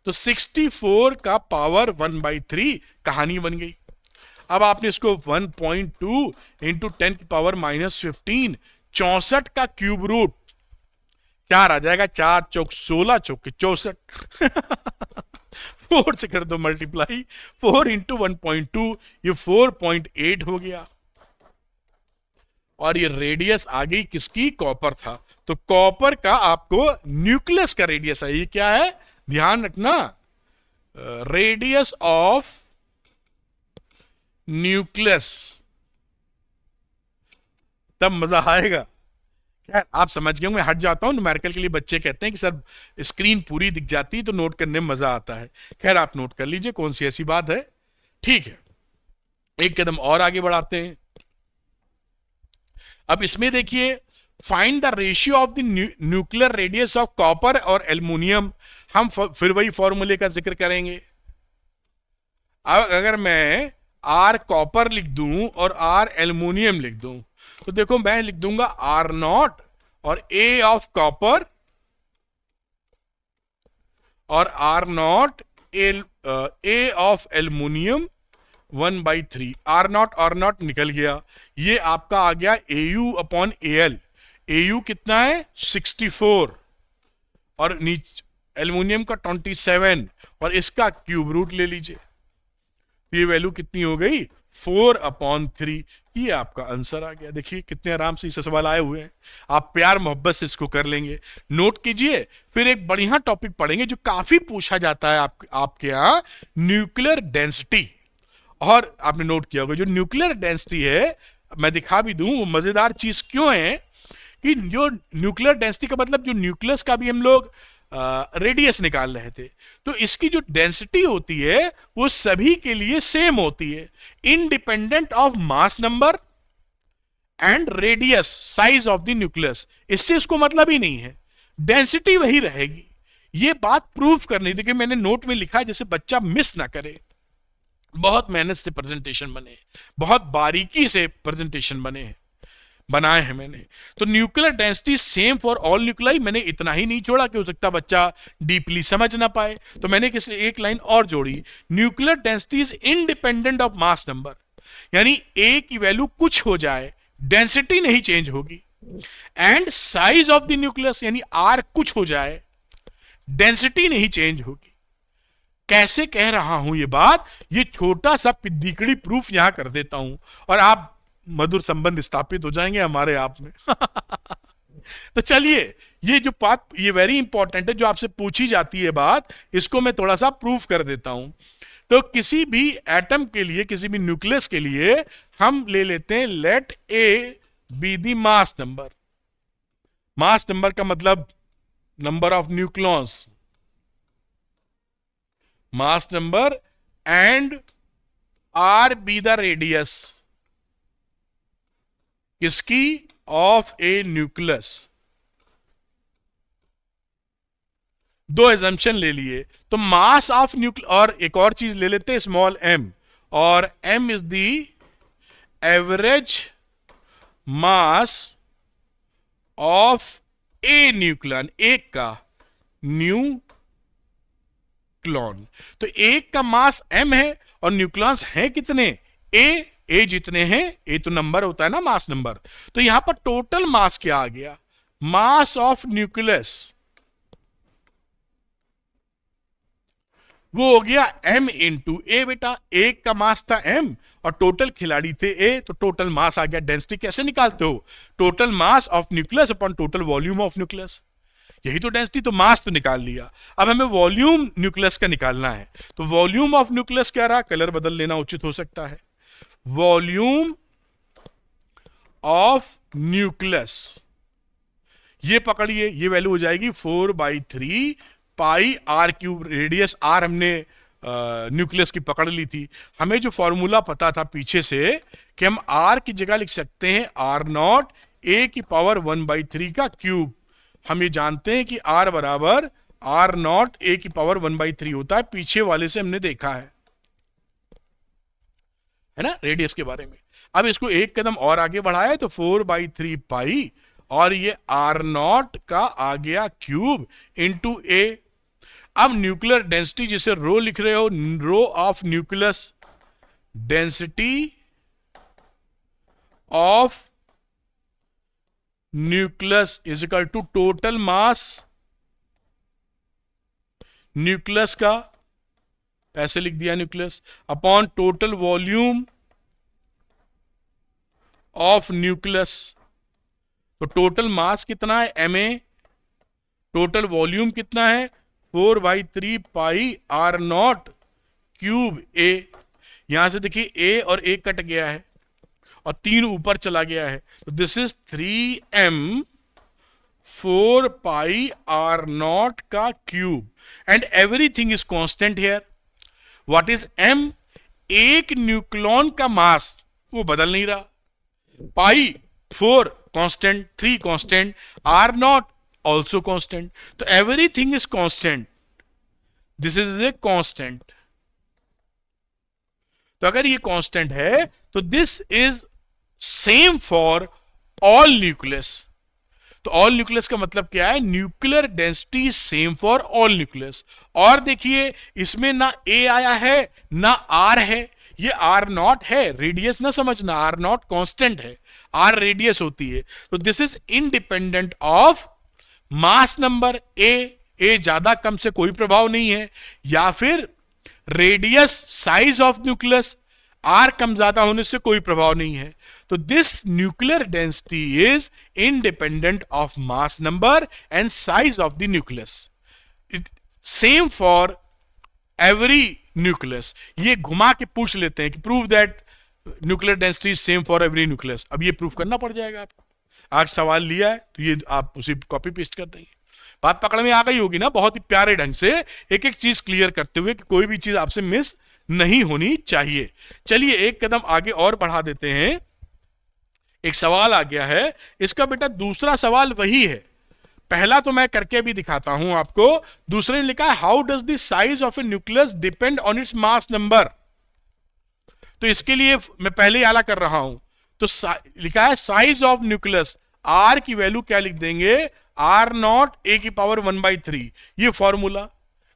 तो 64 का पावर 1/3 कहानी बन गई। अब आपने इसको 1.2 इंटू 10⁻⁻15, 64 का क्यूब रूट 4 आ जाएगा, 4 चौक 16, चौक 64 4 से कर दो मल्टीप्लाई, 4 इंटू 1.2, ये 4.8 हो गया। और ये रेडियस आ गई किसकी, कॉपर था। तो कॉपर का आपको न्यूक्लियस का रेडियस है, ये क्या है ध्यान रखना, रेडियस ऑफ न्यूक्लियस, तब मजा आएगा। यार आप समझ गए, मैं हट जाता हूं, न्यूमेरिकल के लिए बच्चे कहते हैं कि सर स्क्रीन पूरी दिख जाती है तो नोट करने में मजा आता है। खैर आप नोट कर लीजिए, कौन सी ऐसी बात है। ठीक है, एक कदम और आगे बढ़ाते हैं। अब इसमें देखिए, find the ratio of the nuclear radius of copper और एल्युमिनियम, हम फिर वही फॉर्मूले का जिक्र करेंगे। अब अगर मैं आर कॉपर लिख दूं और आर एल्युमिनियम लिख दूं, तो देखो मैं लिख दूंगा आर नॉट और ए ऑफ कॉपर और R naught A of aluminium 1/3, R naught निकल गया, ये आपका आ गया AU अपॉन AL। AU कितना है 64 और एल्युमिनियम का 27, और इसका क्यूब रूट ले लीजिए, ये वैल्यू कितनी हो गई 4/3। ये आपका आंसर आ गया। देखिए कितने आराम से इस सवाल आए हुए हैं, आप प्यार मोहब्बत से इसको कर लेंगे, नोट कीजिए। फिर एक बढ़िया टॉपिक पढ़ेंगे जो काफी पूछा जाता है आपके यहाँ, न्यूक्लियर डेंसिटी। और आपने नोट किया होगा जो न्यूक्लियर डेंसिटी है, मैं दिखा भी दूं वो मजेदार चीज क्यों है, कि जो न्यूक्लियर डेंसिटी का मतलब जो न्यूक्लियस का भी हम लोग रेडियस निकाल रहे थे, तो इसकी जो डेंसिटी होती है वो सभी के लिए सेम होती है, independent of mass number and radius size of the nucleus. इससे इसको मतलब ही नहीं है, डेंसिटी वही रहेगी। ये बात प्रूव करनी, देखिए मैंने नोट में लिखा है जैसे बच्चा मिस ना करे। बहुत मेहनत से प्रेजेंटेशन बने, बहुत बारीकी से प्रेजेंटेशन बने, बनाए हैं मैंने। तो nuclear density same for all nuclei, मैंने इतना ही नहीं जोड़ा कि हो सकता बच्चा डीपली समझ ना पाए, तो मैंने किसी एक लाइन और जोड़ी, nuclear density is independent of mass number, यानी ए की वैल्यू कुछ हो जाए, डेंसिटी नहीं चेंज होगी, and size of the nucleus, यानी आर कुछ हो जाए, डेंसिटी नहीं चेंज होगी। कैसे कह रहा हूं ये बात, ये छोटा सा पिद्दीकड़ी प्रूफ यहां कर देता हूं और आप मधुर संबंध स्थापित हो जाएंगे हमारे आप में। तो चलिए, ये जो बात ये वेरी इंपॉर्टेंट है, जो आपसे पूछी जाती है बात, इसको मैं थोड़ा सा प्रूफ कर देता हूं। तो किसी भी एटम के लिए, किसी भी न्यूक्लियस के लिए हम ले लेते हैं let A be the mass number. Mass number का मतलब number of nucleons, mass number, and R be the radius किसकी, ऑफ ए न्यूक्लियस। दो एजम्पशन ले लिए, तो मास ऑफ न्यूक्लियस, और एक और चीज ले लेते हैं स्मॉल एम, और M is the average mass of a nucleon, एक का न्यूक्लॉन। तो एक का मास m है और न्यूक्लियंस हैं कितने, ए जितने हैं, ए तो नंबर होता है ना, मास नंबर। तो यहां पर टोटल मास क्या आ गया, मास ऑफ न्यूक्लियस, वो हो गया m इंटू ए। बेटा एक का मास था m और टोटल खिलाड़ी थे a, तो टोटल मास आ गया। डेंसिटी कैसे निकालते हो, total mass of nucleus upon total volume of nucleus, यही तो डेंसिटी। तो मास तो निकाल लिया, अब हमें वॉल्यूम न्यूक्लियस का निकालना है। तो वॉल्यूम ऑफ न्यूक्लियस क्या रहा, कलर बदल लेना उचित हो सकता है। वॉल्यूम ऑफ न्यूक्लियस, ये पकड़िए, ये वैल्यू हो जाएगी 4/3 pi are cube. Radius are हमने न्यूक्लियस की पकड़ ली थी। हमें जो फॉर्मूला पता था पीछे से कि हम आर की जगह लिख सकते हैं आर नॉट ए की पावर 1/3 का क्यूब। हम ये जानते हैं कि आर बराबर आर नॉट ए की पावर 1/3 होता है, पीछे वाले से हमने देखा है ना, रेडियस के बारे में। अब इसको एक कदम और आगे बढ़ाया है, तो 4/3 पाई और ये आर नॉट का आ गया क्यूब इंटू ए। अब न्यूक्लियर डेंसिटी जिसे रो लिख रहे हो, rho of nucleus density of nucleus is equal to total mass nucleus का, ऐसे लिख दिया nucleus, upon total volume of nucleus. तो टोटल मास कितना है ma, टोटल वॉल्यूम कितना है 4/3 pi R naught cube A. यहां से देखिए ए और ए कट गया है और 3 ऊपर चला गया है, तो this is 3m 4 pi R naught का cube, and everything is constant here. What is m, एक न्यूक्लॉन का मास वो बदल नहीं रहा, pi 4 constant, 3 constant, R naught also constant, तो everything is constant, this is a constant. तो अगर ये कांस्टेंट है तो this is same for all nucleus. तो ऑल न्यूक्लियस का मतलब क्या है, nuclear density same for all nucleus. और देखिए इसमें ना ए आया है ना आर है, ये आर नॉट है, रेडियस ना समझना, आर नॉट कांस्टेंट है, आर रेडियस होती है। तो this is independent of mass number A ज्यादा कम से कोई प्रभाव नहीं है, या फिर radius size of nucleus, R कम ज्यादा होने से कोई प्रभाव नहीं है। तो this nuclear density is independent of mass number and size of the nucleus, same for every nucleus. ये घुमा के पूछ लेते हैं कि prove that nuclear density is same for every nucleus. अब ये प्रूफ करना पड़ जाएगा आपको, आज सवाल लिया है तो ये आप उसे कॉपी पेस्ट कर देंगे। बात पकड़ में आ गई होगी ना, बहुत ही प्यारे ढंग से एक एक चीज क्लियर करते हुए कि कोई भी चीज आपसे मिस नहीं होनी चाहिए। चलिए एक कदम आगे और बढ़ा देते हैं। एक सवाल आ गया है, इसका बेटा दूसरा सवाल वही है, पहला तो मैं करके भी दिखाता हूं आपको। दूसरे ने लिखा है how does the size of a nucleus depend on its mass number. तो इसके लिए मैं पहले आला कर रहा हूं, तो लिखा है साइज ऑफ न्यूक्लियस, आर की वैल्यू क्या लिख देंगे, आर नॉट ए की पावर 1/3। ये फॉर्मूला,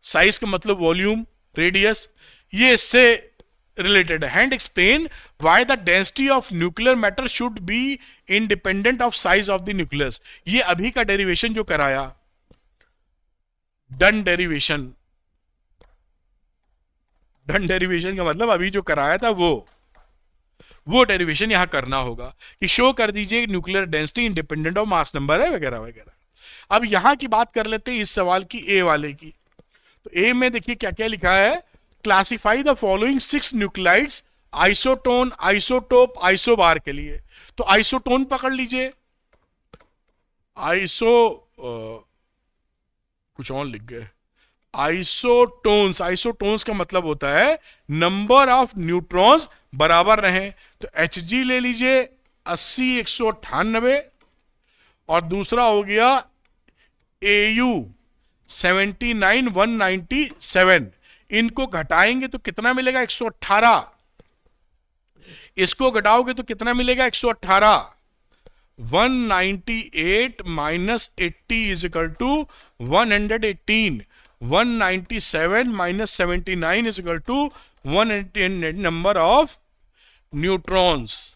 साइज का मतलब वॉल्यूम, रेडियस, ये इससे रिलेटेड है। And explain why the density of nuclear matter should be independent of size of the nucleus. ये अभी का डेरिवेशन जो कराया, डन डेरिवेशन, डन डेरिवेशन का मतलब अभी जो कराया था वो डेरिवेशन यहां करना होगा कि शो कर दीजिए nuclear density independent of mass number है वगैरह वगैरह। अब यहां की बात कर लेते हैं इस सवाल की, ए वाले की। तो ए में देखिए क्या क्या लिखा है, classify the following 6 nuclides isotone, isotope, isobar के लिए। तो आइसोटोन पकड़ लीजिए, कुछ और लिख गए, आइसोटोन्स। आइसोटोन्स का मतलब होता है नंबर ऑफ न्यूट्रॉन्स बराबर रहे। तो Hg ले लीजिए 80 198, और दूसरा हो गया Au 79 197। इनको घटाएंगे तो कितना मिलेगा, 118। इसको घटाओगे तो कितना मिलेगा, 118। 198 minus 80 is equal to 118। 197 minus 79 is equal to 118 number of neutrons.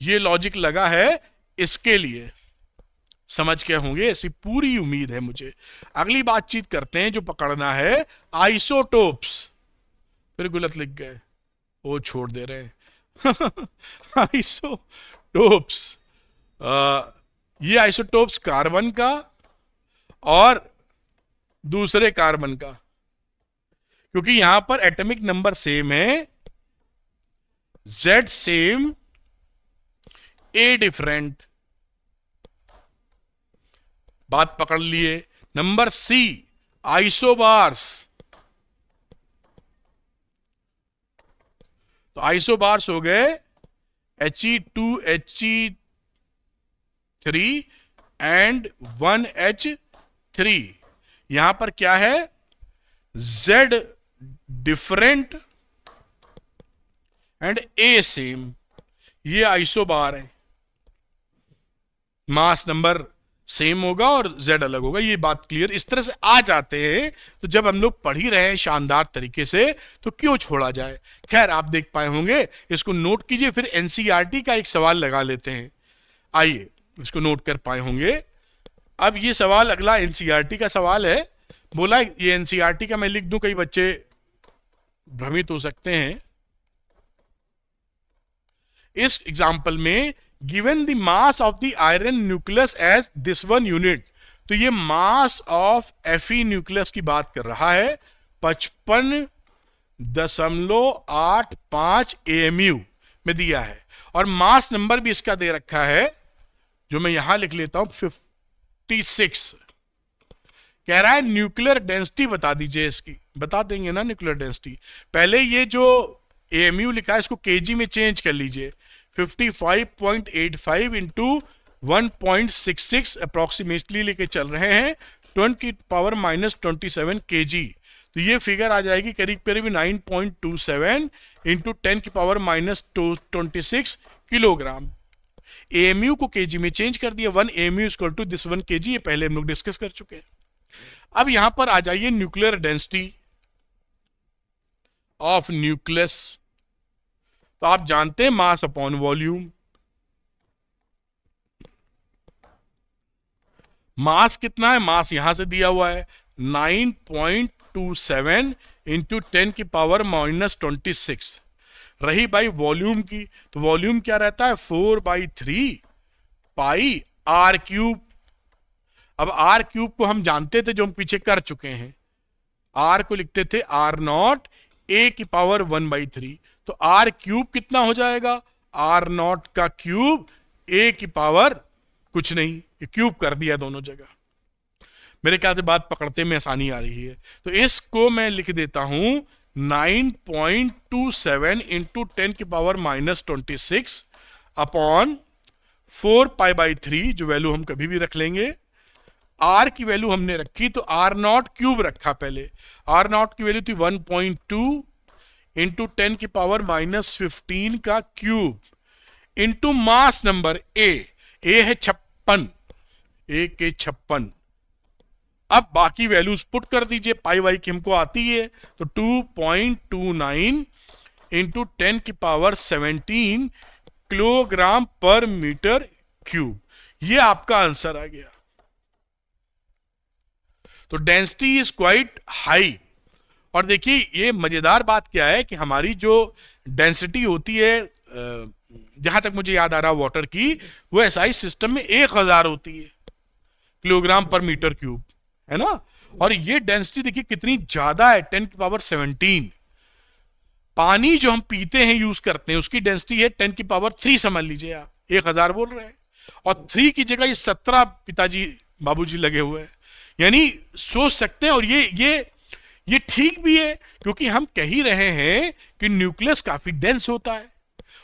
ये लॉजिक लगा है इसके लिए, समझ के होंगे, ऐसी पूरी उम्मीद है मुझे। अगली बातचीत करते हैं जो पकड़ना है, आइसोटोप्स। फिर गलत लिख गए, वो छोड़ दे रहे हैं आइसोटोप्स, ये आइसोटोप्स कार्बन का और दूसरे कार्बन का, क्योंकि यहां पर एटॉमिक नंबर सेम है, Z सेम, A डिफरेंट। बात पकड़ लिए। Number C, isobars. तो आइसोबार्स हो गए He2He3 एंड 1H3। यहां पर क्या है, Z different and A same. ये आइसोबार है, मास नंबर सेम होगा और Z अलग होगा। ये बात क्लियर इस तरह से आ जाते हैं, तो जब हम लोग पढ़ ही रहे हैं शानदार तरीके से तो क्यों छोड़ा जाए। खैर आप देख पाए होंगे, इसको नोट कीजिए। फिर एनसीईआरटी का एक सवाल लगा लेते हैं, आइए इसको नोट कर पाए होंगे। अब ये सवाल अगला एनसीईआरटी का सवाल है। बोला ये एनसीईआरटी का मैं लिख दूं, कई बच्चे भ्रमित हो सकते हैं। इस एग्जाम्पल में given the mass of the iron nucleus as this one unit. तो ये मास ऑफ Fe न्यूक्लियस की बात कर रहा है, 55.85 AMU में दिया है, और मास नंबर भी इसका दे रखा है, जो मैं यहां लिख लेता हूं 56। कह रहा है न्यूक्लियर डेंसिटी बता दीजिए इसकी। बता देंगे ना न्यूक्लियर डेंसिटी। पहले ये जो AMU लिखा है इसको kg में चेंज कर लीजिए। 55.85 इंटू 1.66 अप्रोक्सीमेटली लेके चल रहे हैं, 10 की पावर -27 kg। तो ये फिगर आ जाएगी करीब करीब 9.27 इंटू 10 की पावर -26 किलोग्राम। AMU को kg में चेंज कर दिया, 1 AMU equal to this 1 kg। ये पहले हम लोग डिस्कस कर चुके हैं। अब यहां पर आ जाइए न्यूक्लियर डेंसिटी ऑफ न्यूक्लियस। तो आप जानते हैं मास अपॉन वॉल्यूम। मास कितना है, मास यहां से दिया हुआ है 9.27 इंटू 10 की पावर -26। रही भाई वॉल्यूम की, तो वॉल्यूम क्या रहता है 4/3 पाई R क्यूब। अब R क्यूब को हम जानते थे, जो हम पीछे कर चुके हैं, R को लिखते थे R0 A की पावर 1/3। तो R क्यूब कितना हो जाएगा, R0 का क्यूब A की पावर कुछ नहीं, ये क्यूब कर दिया दोनों जगह। मेरे ख्याल से बात पकड़ते में आसानी आ रही है। तो इसको मैं लिख देता हूं 9.27 इंटू 10 की पावर -26 अपॉन 4π/3, जो वैल्यू हम कभी भी रख लेंगे। R की वैल्यू हमने रखी तो R0 क्यूब रखा पहले। R0 की वैल्यू थी 1.2 इंटू 10⁻⁻15 का क्यूब इंटू मास नंबर ए है 56, ए के 56। अब बाकी वैल्यूज पुट कर दीजिए, पाई वाई की हमको आती है, तो 2.29 इंटू 10⁻17 किलोग्राम पर मीटर क्यूब, ये आपका आंसर आ गया। तो डेंसिटी इज क्वाइट हाई। और देखिए ये मजेदार बात क्या है कि हमारी जो डेंसिटी होती है, जहां तक मुझे याद आ रहा वाटर की, वो एसआई सिस्टम में 1000 होती है किलोग्राम पर मीटर क्यूब, है ना। और ये डेंसिटी देखिए कितनी ज्यादा है, 10⁻17। पानी जो हम पीते हैं, यूज करते हैं, उसकी डेंसिटी है 10⁻3 समझ लीजिए आप, 1000 बोल रहे हैं, और 3 की जगह ये 17 पिताजी बाबूजी लगे हुए हैं। यानी सोच सकते हैं। और ये ठीक भी है, क्योंकि हम कह ही रहे हैं कि न्यूक्लियस काफी डेंस होता है,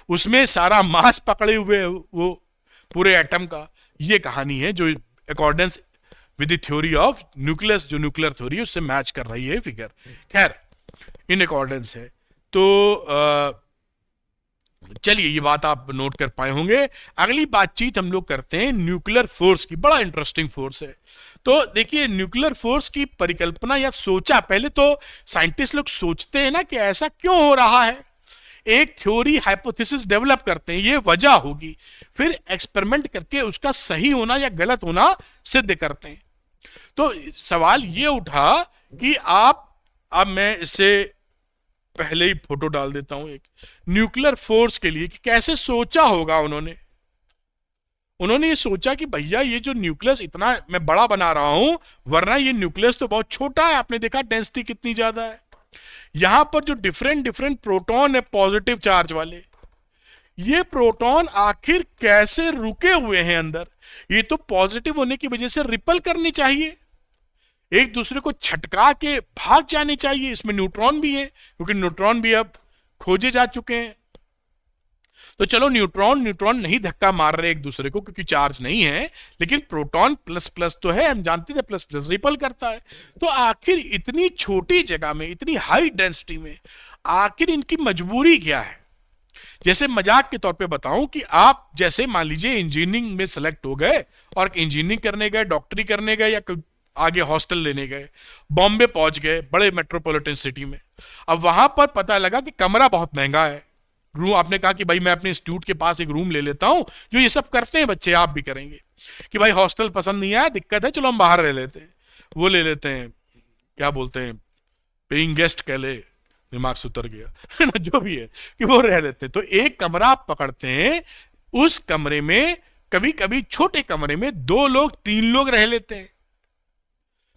उसमें सारा मास पकड़े हुए है वो पूरे एटम का। ये कहानी है जो accordance with the theory of nucleus, जो न्यूक्लियर थ्योरी है उससे मैच कर रही है फिगर। खैर इन अकॉर्डेंस है। तो चलिए ये बात आप नोट कर पाए होंगे। अगली बातचीत हम लोग करते हैं न्यूक्लियर फोर्स की। बड़ा इंटरेस्टिंग फोर्स है। तो देखिए न्यूक्लियर फोर्स की परिकल्पना या सोचा, पहले तो साइंटिस्ट लोग सोचते हैं ना कि ऐसा क्यों हो रहा है, एक थ्योरी हाइपोथेसिस डेवलप करते हैं, ये वजह होगी, फिर एक्सपेरिमेंट करके उसका सही होना या गलत होना सिद्ध करते हैं। तो सवाल ये उठा कि अब मैं इससे पहले ही फोटो डाल देता हूं एक न्यूक्लियर फोर्स के लिए कि कैसे सोचा होगा उन्होंने ये सोचा कि भैया ये जो न्यूक्लियस इतना मैं बड़ा बना रहा हूं, वरना ये न्यूक्लियस तो बहुत छोटा है, आपने देखा डेंसिटी कितनी ज्यादा है। यहां पर जो डिफरेंट प्रोटॉन है पॉजिटिव चार्ज वाले, ये प्रोटॉन आखिर कैसे रुके हुए हैं अंदर। ये तो पॉजिटिव होने की वजह से रिपल करनी चाहिए, एक दूसरे को छटका के भाग जाने चाहिए। इसमें न्यूट्रॉन भी है, क्योंकि न्यूट्रॉन भी अब खोजे जा चुके हैं। तो चलो न्यूट्रॉन नहीं धक्का मार रहे एक दूसरे को, क्योंकि चार्ज नहीं है, लेकिन प्रोटॉन प्लस प्लस तो है, हम जानते थे प्लस प्लस रिपल करता है। तो आखिर इतनी छोटी जगह में, इतनी हाई डेंसिटी में, आखिर इनकी मजबूरी क्या है। जैसे मजाक के तौर पे बताऊं कि आप जैसे मान लीजिए इंजीनियरिंग में सेलेक्ट हो गए और इंजीनियरिंग करने गए, डॉक्टरी करने गए, या आगे हॉस्टल लेने गए, बॉम्बे पहुंच गए, बड़े मेट्रोपॉलिटन सिटी में। अब वहां पर पता लगा कि कमरा बहुत महंगा है, रूम, आपने कहा कि भाई मैं अपने इंस्टीट्यूट के पास एक रूम ले लेता हूं, जो ये सब करते हैं बच्चे, आप भी करेंगे, कि भाई हॉस्टल पसंद नहीं आया, दिक्कत है, चलो हम बाहर रह लेते हैं, वो ले लेते हैं, क्या बोलते हैं, पेइंग गेस्ट कह ले, दिमाग से उतर गया है ना, जो भी है, कि वो रह लेते हैं। तो एक कमरा आप पकड़ते हैं, उस कमरे में कभी कभी छोटे कमरे में 2 लोग 3 लोग रह लेते हैं,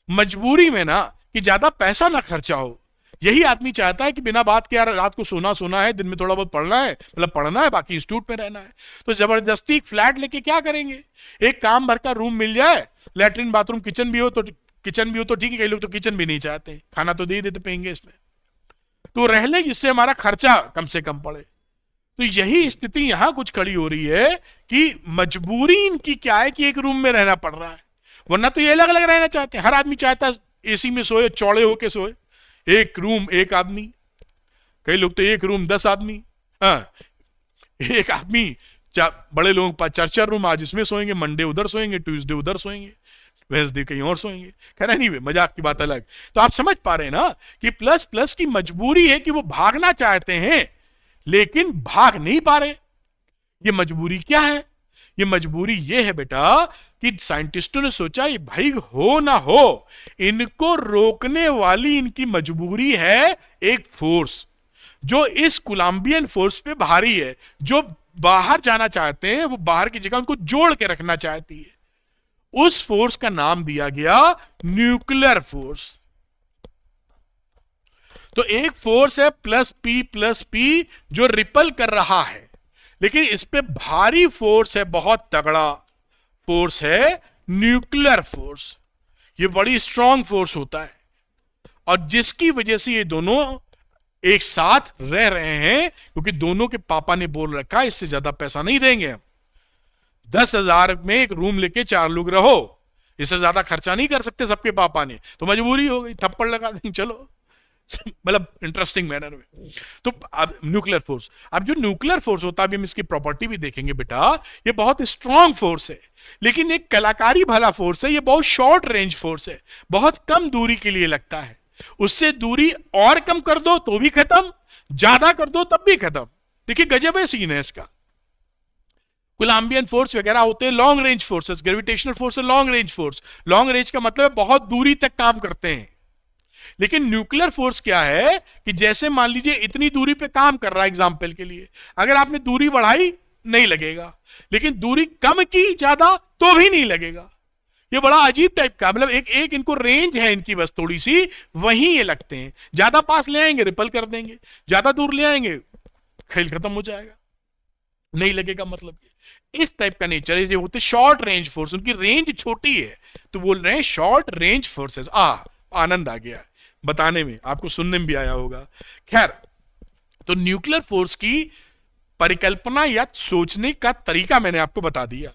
मजबूरी में ना, कि ज्यादा पैसा ना खर्चा हो। यही आदमी चाहता है कि बिना बात के, यार रात को सोना है, दिन में थोड़ा बहुत पढ़ना है, मतलब पढ़ना है, बाकी इंस्टीट्यूट में रहना है। तो जबरदस्ती एक फ्लैट लेके क्या करेंगे, एक काम भर का रूम मिल जाए, लैट्रिन बाथरूम किचन भी हो तो ठीक है, कई लोग तो किचन भी नहीं चाहते, खाना तो दे ही देते पेंगे इसमें, तो रह ले, जिससे हमारा खर्चा कम से कम पड़े। तो यही स्थिति यहां कुछ खड़ी हो रही है कि मजबूरी इनकी क्या है कि एक रूम में रहना पड़ रहा है, वरना तो ये अलग अलग रहना चाहते हैं। हर आदमी चाहता है एसी में सोए, चौड़े होके सोए, एक रूम एक आदमी, कई लोग तो एक रूम 10 आदमी, हाँ, एक आदमी बड़े लोगों के पास 4-4 रूम, आज इसमें सोएंगे, मंडे उधर सोएंगे, ट्यूसडे उधर सोएंगे, वेंसडे कहीं और सोएंगे। खैर नहीं, मजाक की बात अलग। तो आप समझ पा रहे हैं ना कि प्लस प्लस की मजबूरी है कि वो भागना चाहते हैं लेकिन भाग नहीं पा रहे। ये मजबूरी क्या है, ये मजबूरी ये है बेटा कि साइंटिस्टों ने सोचा ये भाई हो ना हो, इनको रोकने वाली इनकी मजबूरी है एक फोर्स जो इस कोलंबियन फोर्स पे भारी है, जो बाहर जाना चाहते हैं, वो बाहर की जगह उनको जोड़ के रखना चाहती है। उस फोर्स का नाम दिया गया न्यूक्लियर फोर्स। तो एक फोर्स है प्लस पी जो रिपल कर रहा है, लेकिन इस पे भारी फोर्स है, बहुत तगड़ा फोर्स है न्यूक्लियर फोर्स। ये बड़ी स्ट्रांग फोर्स होता है और जिसकी वजह से ये दोनों एक साथ रह रहे हैं, क्योंकि दोनों के पापा ने बोल रखा है इससे ज्यादा पैसा नहीं देंगे हम, 10,000 में एक रूम लेके 4 लोग रहो, इससे ज्यादा खर्चा नहीं कर सकते सबके पापा ने। तो मजबूरी हो गई, थप्पड़ लगा देंगे, चलो मतलब इंटरेस्टिंग मैनर में। तो अब न्यूक्लियर फोर्स, अब जो न्यूक्लियर फोर्स होता है, अभी हम इसकी प्रॉपर्टी भी देखेंगे बेटा, ये बहुत स्ट्रांग फोर्स है, लेकिन एक कलाकारी भला फोर्स है, ये बहुत शॉर्ट रेंज फोर्स है, बहुत कम दूरी के लिए लगता है। उससे दूरी और कम कर दो तो भी खत्म, ज्यादा कर दो तब भी खत्म। देखिए गजब है सीन है इसका। कोलंबियन फोर्स वगैरह होते हैं long range forces, gravitational force है long range force. Long range का मतलब है बहुत दूरी तक काम करते हैं। लेकिन न्यूक्लियर फोर्स क्या है कि जैसे मान लीजिए इतनी दूरी पे काम कर रहा है, एग्जाम्पल के लिए अगर आपने दूरी बढ़ाई नहीं लगेगा, लेकिन दूरी कम की ज्यादा तो भी नहीं लगेगा। ये बड़ा अजीब टाइप का, मतलब एक एक इनको रेंज है इनकी बस थोड़ी सी, वहीं ये लगते हैं। ज्यादा पास ले आएंगे रिपल कर देंगे, ज्यादा दूर ले आएंगे खेल खत्म हो जाएगा, नहीं लगेगा। मतलब इस टाइप का नेचर है। ये होते शॉर्ट रेंज फोर्स, उनकी रेंज छोटी है तो बोल रहे हैं शॉर्ट रेंज फोर्सेस। आनंद आ गया बताने में, आपको सुनने में भी आया होगा। खैर, तो न्यूक्लियर फोर्स की परिकल्पना या सोचने का तरीका मैंने आपको बता दिया।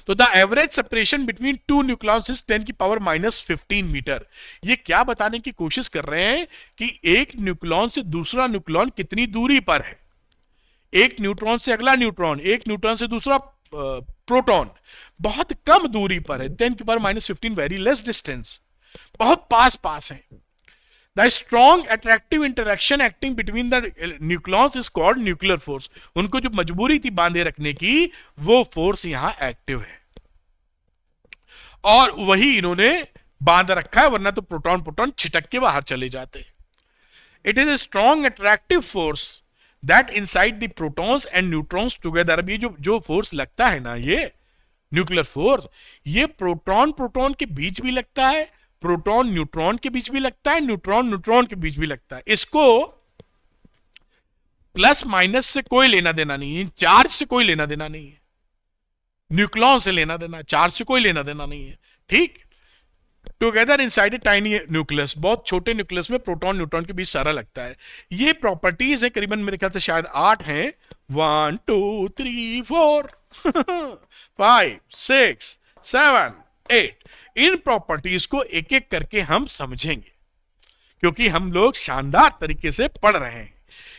तो the average separation between two nucleons is 10⁻⁻15 metre. ये क्या बताने की कोशिश कर रहे हैं कि एक न्यूक्लॉन से दूसरा न्यूक्लॉन कितनी दूरी पर है, एक न्यूट्रॉन से अगला न्यूट्रॉन, एक न्यूट्रॉन से दूसरा प्रोटॉन बहुत कम दूरी पर है। 10⁻⁻15 वेरी लेस डिस्टेंस, बहुत पास पास है। The strong attractive interaction acting between the nucleons is called nuclear force. उनको जो मजबूरी थी बांधे रखने की, वो फोर्स यहां एक्टिव है और वही इन्होंने बांध रखा है, वरना तो प्रोटॉन प्रोटॉन छिटक के बाहर चले जाते। It is a strong attractive force that inside the protons and neutrons together. अब ये जो फोर्स लगता है ना, ये न्यूक्लियर फोर्स, ये प्रोटॉन प्रोटॉन के बीच भी लगता है, प्रोटॉन न्यूट्रॉन के बीच भी लगता है, न्यूट्रॉन न्यूट्रॉन के बीच भी लगता है। इसको प्लस माइनस से कोई लेना देना नहीं है, चार्ज से कोई लेना देना नहीं है, न्यूक्लॉन से लेना देना, चार्ज से कोई लेना देना नहीं है। ठीक, together inside a tiny nucleus, बहुत छोटे न्यूक्लियस में प्रोटॉन न्यूट्रॉन के बीच सारा लगता है। ये प्रॉपर्टीज है करीबन मेरे ख्याल से शायद 8 हैं, 1 2 3 4 5 6 7 8। इन प्रॉपर्टीज को एक एक करके हम समझेंगे, क्योंकि हम लोग शानदार तरीके से पढ़ रहे हैं।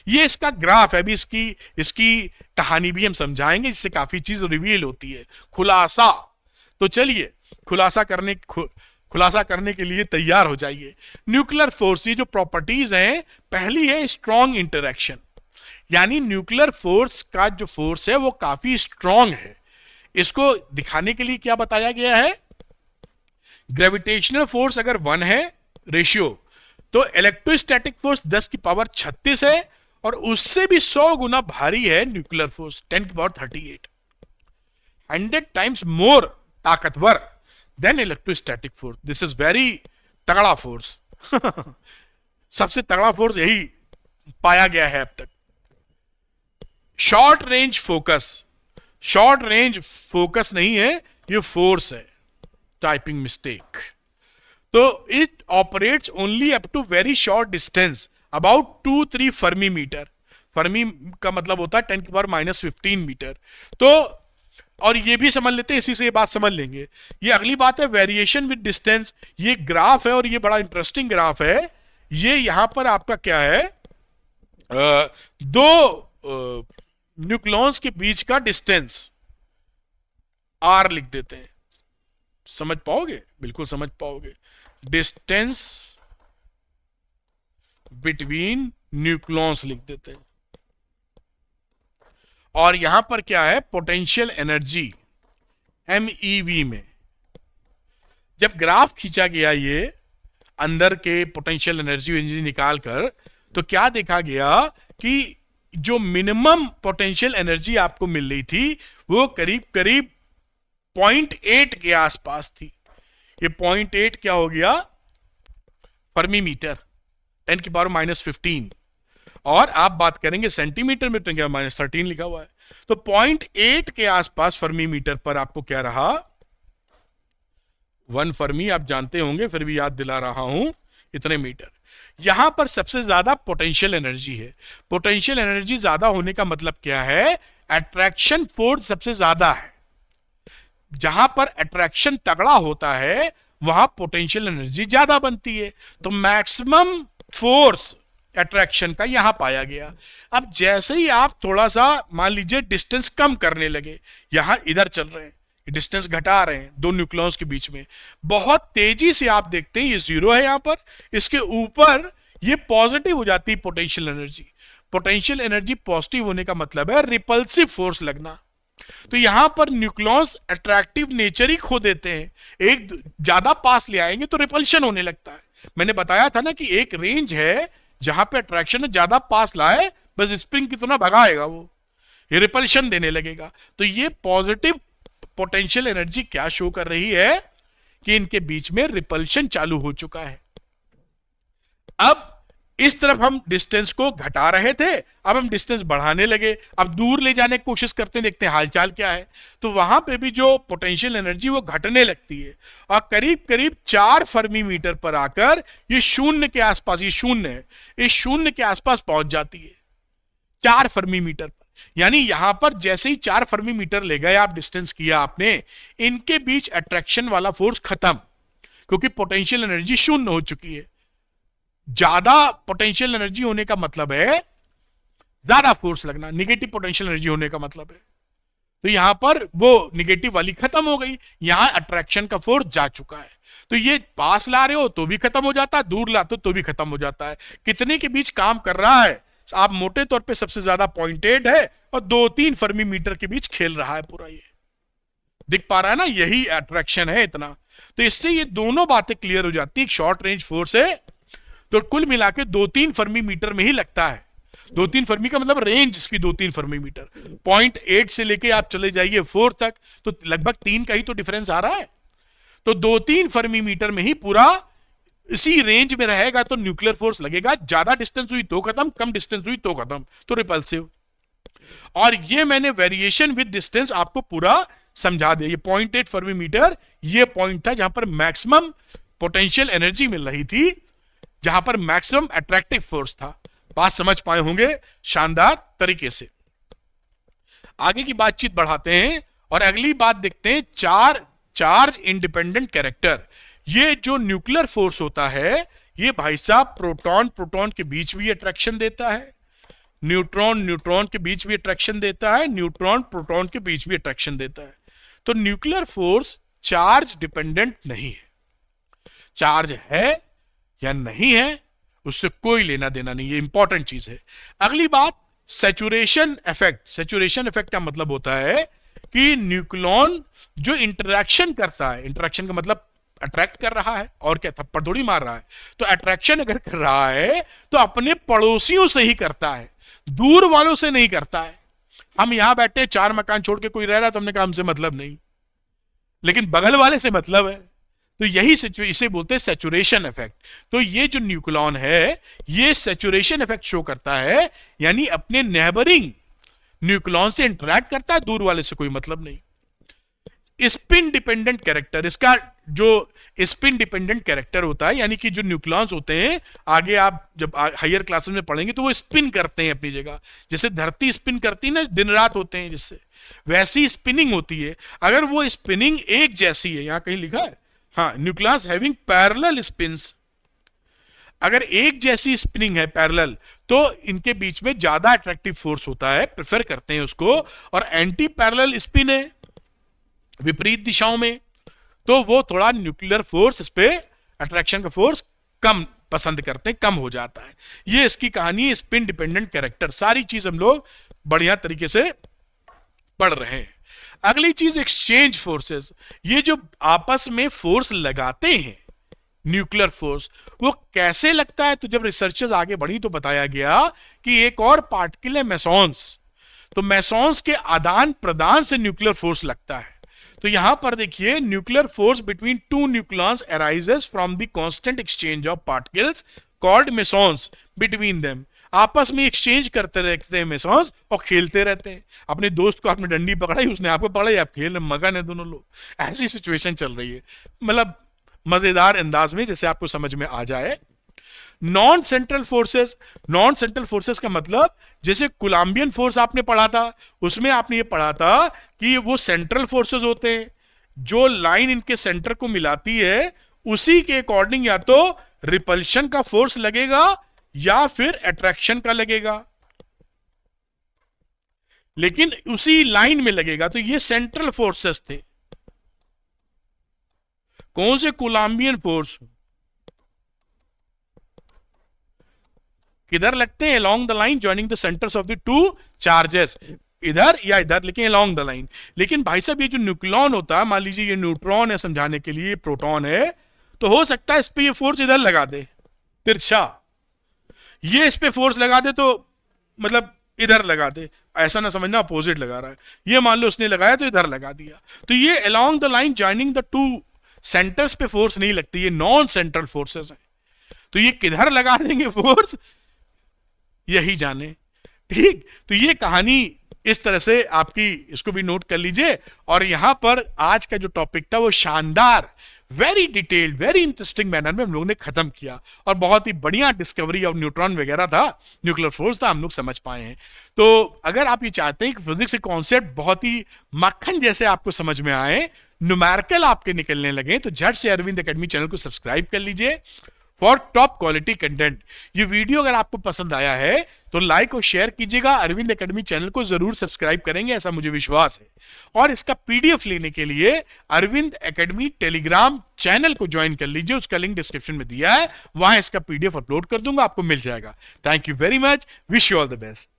ये इसका ग्राफ है, अभी इसकी कहानी भी हम समझाएंगे, जिससे काफी चीज रिवील होती है। खुलासा, तो चलिए खुलासा करने के लिए तैयार हो जाइए। न्यूक्लियर फोर्स, ये जो प्रॉपर्टीज हैं, पहली है स्ट्रॉन्ग इंटरेक्शन, यानी न्यूक्लियर फोर्स का जो फोर्स है वो काफी स्ट्रॉन्ग है। इसको दिखाने के लिए क्या बताया गया है, ग्रेविटेशनल फोर्स अगर 1 है रेशियो, तो इलेक्ट्रोस्टैटिक फोर्स 10⁻36 है, और उससे भी 100 गुना भारी है न्यूक्लियर फोर्स 10⁻38, 100 टाइम्स मोर ताकतवर than electrostatic force. This is very तगड़ा फोर्स सबसे तगड़ा फोर्स यही पाया गया है अब तक। शॉर्ट रेंज फोकस नहीं है, ये फोर्स है, टाइपिंग मिस्टेक। तो it operates only up to very short distance, about 2-3 fermi metre. Fermi का मतलब होता है 10⁻⁻15 मीटर। तो और ये भी समझ लेते हैं, इसी से ये बात समझ लेंगे। ये अगली बात है वेरिएशन विद डिस्टेंस। ये ग्राफ है और ये बड़ा इंटरेस्टिंग ग्राफ है। ये यहां पर आपका क्या है, दो न्यूक्लॉन्स के बीच का डिस्टेंस आर लिख देते हैं। समझ पाओगे, बिल्कुल समझ पाओगे। डिस्टेंस बिटवीन न्यूक्लॉन्स लिख देते हैं। और यहां पर क्या है, पोटेंशियल एनर्जी MeV में। जब ग्राफ खींचा गया ये अंदर के पोटेंशियल एनर्जी निकाल कर, तो क्या देखा गया कि जो मिनिमम पोटेंशियल एनर्जी आपको मिल रही थी वो करीब करीब 0.8 के आसपास थी। ये 0.8 क्या हो गया, फर्मी मीटर, 10⁻⁻15। और आप बात करेंगे सेंटीमीटर में, तो -13 लिखा हुआ है। तो 0.8 के आसपास फर्मी मीटर पर आपको क्या रहा, 1 फर्मी आप जानते होंगे, फिर भी याद दिला रहा हूं, इतने मीटर। यहां पर सबसे ज्यादा पोटेंशियल एनर्जी है। पोटेंशियल एनर्जी ज्यादा होने का मतलब क्या है, अट्रैक्शन फोर्स सबसे ज्यादा है। जहां पर अट्रैक्शन तगड़ा होता है वहां पोटेंशियल एनर्जी ज्यादा बनती है। तो मैक्सिमम फोर्स अट्रैक्शन का यहां पाया गया। अब जैसे ही आप थोड़ा सा मान लीजिए डिस्टेंस कम करने लगे, यहां इधर चल रहे हैं, डिस्टेंस घटा रहे हैं दो न्यूक्लियस के बीच में, बहुत तेजी से आप देखते हैं ये जीरो है यहां पर, इसके ऊपर ये पॉजिटिव हो जाती है potential energy. Potential energy positive होने का मतलब है रिपल्सिव फोर्स लगना। तो यहां पर न्यूक्लियस अट्रैक्टिव नेचर ही खो देते हैं, एक ज्यादा पास ले आएंगे तो रिपल्शन होने लगता है। मैंने बताया था ना कि एक रेंज है जहां पे अट्रैक्शन ज्यादा पास लाए, बस स्प्रिंग की तरह भगाएगा वो, ये रिपल्शन देने लगेगा। तो ये पॉजिटिव पोटेंशियल एनर्जी क्या शो कर रही है कि इनके बीच में रिपल्शन चालू हो चुका है। अब इस तरफ हम डिस्टेंस को घटा रहे थे, अब हम डिस्टेंस बढ़ाने लगे, अब दूर ले जाने की कोशिश करते हैं, देखते हैं हालचाल क्या है। तो वहां पे भी जो पोटेंशियल एनर्जी वो घटने लगती है और करीब करीब 4 फर्मी मीटर पर आकर ये शून्य के आसपास, ये शून्य है, इस शून्य के आसपास पहुंच जाती है 4 फर्मी मीटर पर। यानी यहां पर जैसे ही 4 फर्मी मीटर ले गए आप, डिस्टेंस किया आपने, इनके बीच अट्रैक्शन वाला फोर्स खत्म, क्योंकि पोटेंशियल एनर्जी शून्य हो चुकी है। ज्यादा पोटेंशियल एनर्जी होने का मतलब है ज्यादा फोर्स लगना, निगेटिव पोटेंशियल एनर्जी होने का मतलब है। तो यहां पर वो निगेटिव वाली खत्म हो गई, यहां अट्रैक्शन का फोर्स जा चुका है। तो ये पास ला रहे हो तो भी खत्म हो जाता है, दूर लाते हो तो भी खत्म हो जाता है। कितने के बीच काम कर रहा है आप मोटे तौर पे सबसे ज्यादा 0.8 है और 2-3 फर्मी मीटर के बीच खेल रहा है पूरा, ये दिख पा रहा है ना, यही अट्रैक्शन है इतना। तो इससे ये दोनों बातें क्लियर हो जाती है। शॉर्ट रेंज फोर्स है तो कुल मिला के 2-3 फर्मी मीटर में ही लगता है। 2-3 फर्मी का मतलब रेंज इसकी 2-3 फर्मी मीटर, 0.8 से लेके आप चले जाइए 4 तक, तो लगभग 3 का ही तो डिफरेंस आ रहा है। तो 2-3 फर्मी मीटर में ही पूरा इसी रेंज में रहेगा तो न्यूक्लियर फोर्स लगेगा। ज्यादा डिस्टेंस हुई तो खत्म, कम डिस्टेंस हुई तो खत्म, तो रिपल्सिव। और ये मैंने वेरिएशन विद डिस्टेंस आपको पूरा समझा दिया। ये 0.8 फर्मी मीटर ये पॉइंट था जहां पर मैक्सिमम पोटेंशियल एनर्जी मिल रही थी, जहां पर मैक्सिमम अट्रैक्टिव फोर्स था। बात समझ पाए होंगे शानदार तरीके से। आगे की बातचीत बढ़ाते हैं और अगली बात देखते हैं, चार्ज इंडिपेंडेंट कैरेक्टर। ये जो न्यूक्लियर फोर्स होता है ये भाई साहब प्रोटॉन प्रोटॉन के बीच भी अट्रैक्शन देता है, न्यूट्रॉन न्यूट्रॉन के बीच भी अट्रैक्शन देता है, न्यूट्रॉन प्रोटॉन के बीच भी अट्रैक्शन देता है। तो न्यूक्लियर फोर्स चार्ज डिपेंडेंट नहीं है। चार्ज है या नहीं है उससे कोई लेना देना नहीं, ये इंपॉर्टेंट चीज है। अगली बात, सैचुरेशन इफेक्ट। सैचुरेशन इफेक्ट का मतलब होता है कि न्यूक्लियन जो इंटरेक्शन करता है, इंटरेक्शन का मतलब अट्रैक्ट कर रहा है और क्या, थप्पड़ थोड़ी मार रहा है। तो अट्रैक्शन अगर कर रहा है तो अपने पड़ोसियों से ही करता है, दूर वालों से नहीं करता है। हम यहां बैठे 4 मकान छोड़ के कोई रह रहा तो हमने कहा हमसे मतलब नहीं, लेकिन बगल वाले से मतलब है। तो यही इसे बोलते हैं सैचुरेशन इफेक्ट। तो ये जो न्यूक्लियन है ये सैचुरेशन इफेक्ट शो करता है, यानी अपने नेबरिंग न्यूक्लियन से इंटरैक्ट करता है, दूर वाले से कोई मतलब नहीं। स्पिन डिपेंडेंट कैरेक्टर, इसका जो स्पिन डिपेंडेंट कैरेक्टर होता है, यानी कि जो न्यूक्लियंस होते हैं आगे आप जब हायर क्लासेस में पढ़ेंगे तो वो स्पिन करते हैं अपनी जगह, जैसे धरती स्पिन करती है ना, दिन रात होते हैं जिससे, वैसी स्पिनिंग होती है। अगर वो स्पिनिंग एक जैसी है, यहां कहीं लिखा है, हाँ, न्यूक्लियस हैविंग पैरेलल स्पिन्स, अगर एक जैसी स्पिनिंग है पैरेलल तो इनके बीच में ज्यादा अट्रैक्टिव फोर्स होता है, प्रेफर करते हैं उसको। और एंटी पैरेलल स्पिन है विपरीत दिशाओं में, तो वो थोड़ा न्यूक्लियर फोर्स, इस पे अट्रैक्शन का फोर्स कम पसंद करते हैं, कम हो जाता है। ये इसकी कहानी है, स्पिन डिपेंडेंट कैरेक्टर। सारी चीज हम लोग बढ़िया तरीके से पढ़ रहे हैं। अगली चीज एक्सचेंज फोर्सेस। ये जो आपस में फोर्स लगाते हैं न्यूक्लियर फोर्स, वो कैसे लगता है? तो जब रिसर्चर्स आगे बढ़ी तो बताया गया कि एक और पार्टिकल है मेसॉन्स, तो मेसॉन्स के आदान प्रदान से न्यूक्लियर फोर्स लगता है। तो यहां पर देखिए, nuclear force between two nucleus arises from the constant exchange of particles called mesons between them. आपस में एक्सचेंज करते रहते हैं मेसॉन्स और खेलते रहते हैं। अपने दोस्त को आपने डंडी पकड़ाई, उसने आपको पकड़ाई, आप खेल मगन है दोनों लोग। ऐसी सिचुएशन चल रही है, मतलब मजेदार अंदाज में, जैसे आपको समझ में आ जाए। Non central forces. Non central forces का मतलब, जैसे कोलंबियन फोर्स आपने पढ़ा था, उसमें आपने ये पढ़ा था कि वो सेंट्रल फोर्सेस होते हैं, जो लाइन इनके सेंटर को मिलाती है उसी के अकॉर्डिंग या तो रिपल्शन का फोर्स लगेगा या फिर अट्रैक्शन का लगेगा, लेकिन उसी लाइन में लगेगा। तो ये सेंट्रल फोर्सेस थे। कौन से? Coulombian force. किधर लगते हैं? Along the line joining the centres of the two charges, इधर या इधर, लेकिन अलोंग द लाइन। लेकिन भाई साहब ये जो न्यूक्लियन होता है, मान लीजिए ये न्यूट्रॉन है, समझाने के लिए प्रोटॉन है, तो हो सकता है इस पे ये फोर्स इधर लगा दे तिरछा, ये इस पे फोर्स लगा दे तो मतलब इधर लगा दे, ऐसा ना समझना अपोजिट लगा रहा है। ये मान लो उसने लगाया तो इधर लगा दिया, तो ये along the line joining the two centres पे फोर्स नहीं लगती, ये नॉन सेंट्रल फोर्सेस हैं। तो ये किधर लगा देंगे फोर्स, यही जाने। ठीक, तो ये कहानी इस तरह से आपकी, इसको भी नोट कर लीजिए। और यहां पर आज का जो टॉपिक था वो शानदार, very detailed, very interesting manner में हम लोगों ने खत्म किया, और बहुत ही बढ़िया डिस्कवरी ऑफ न्यूट्रॉन वगैरह था, न्यूक्लियर फोर्स था, हम लोग समझ पाए हैं। तो अगर आप ये चाहते हैं कि फिजिक्स के कॉन्सेप्ट बहुत ही मक्खन जैसे आपको समझ में आए, न्यूमेरिकल आपके निकलने लगे, तो झट से अरविंद एकेडमी चैनल को सब्सक्राइब कर लीजिए फॉर टॉप क्वालिटी कंटेंट। ये वीडियो अगर आपको पसंद आया है तो लाइक और शेयर कीजिएगा। अरविंद एकेडमी चैनल को जरूर सब्सक्राइब करेंगे, ऐसा मुझे विश्वास है। और इसका पीडीएफ लेने के लिए अरविंद एकेडमी टेलीग्राम चैनल को ज्वाइन कर लीजिए, उसका लिंक डिस्क्रिप्शन में दिया है, वहां इसका पीडीएफ अपलोड कर दूंगा, आपको मिल जाएगा। Thank you very much, wish you all the best.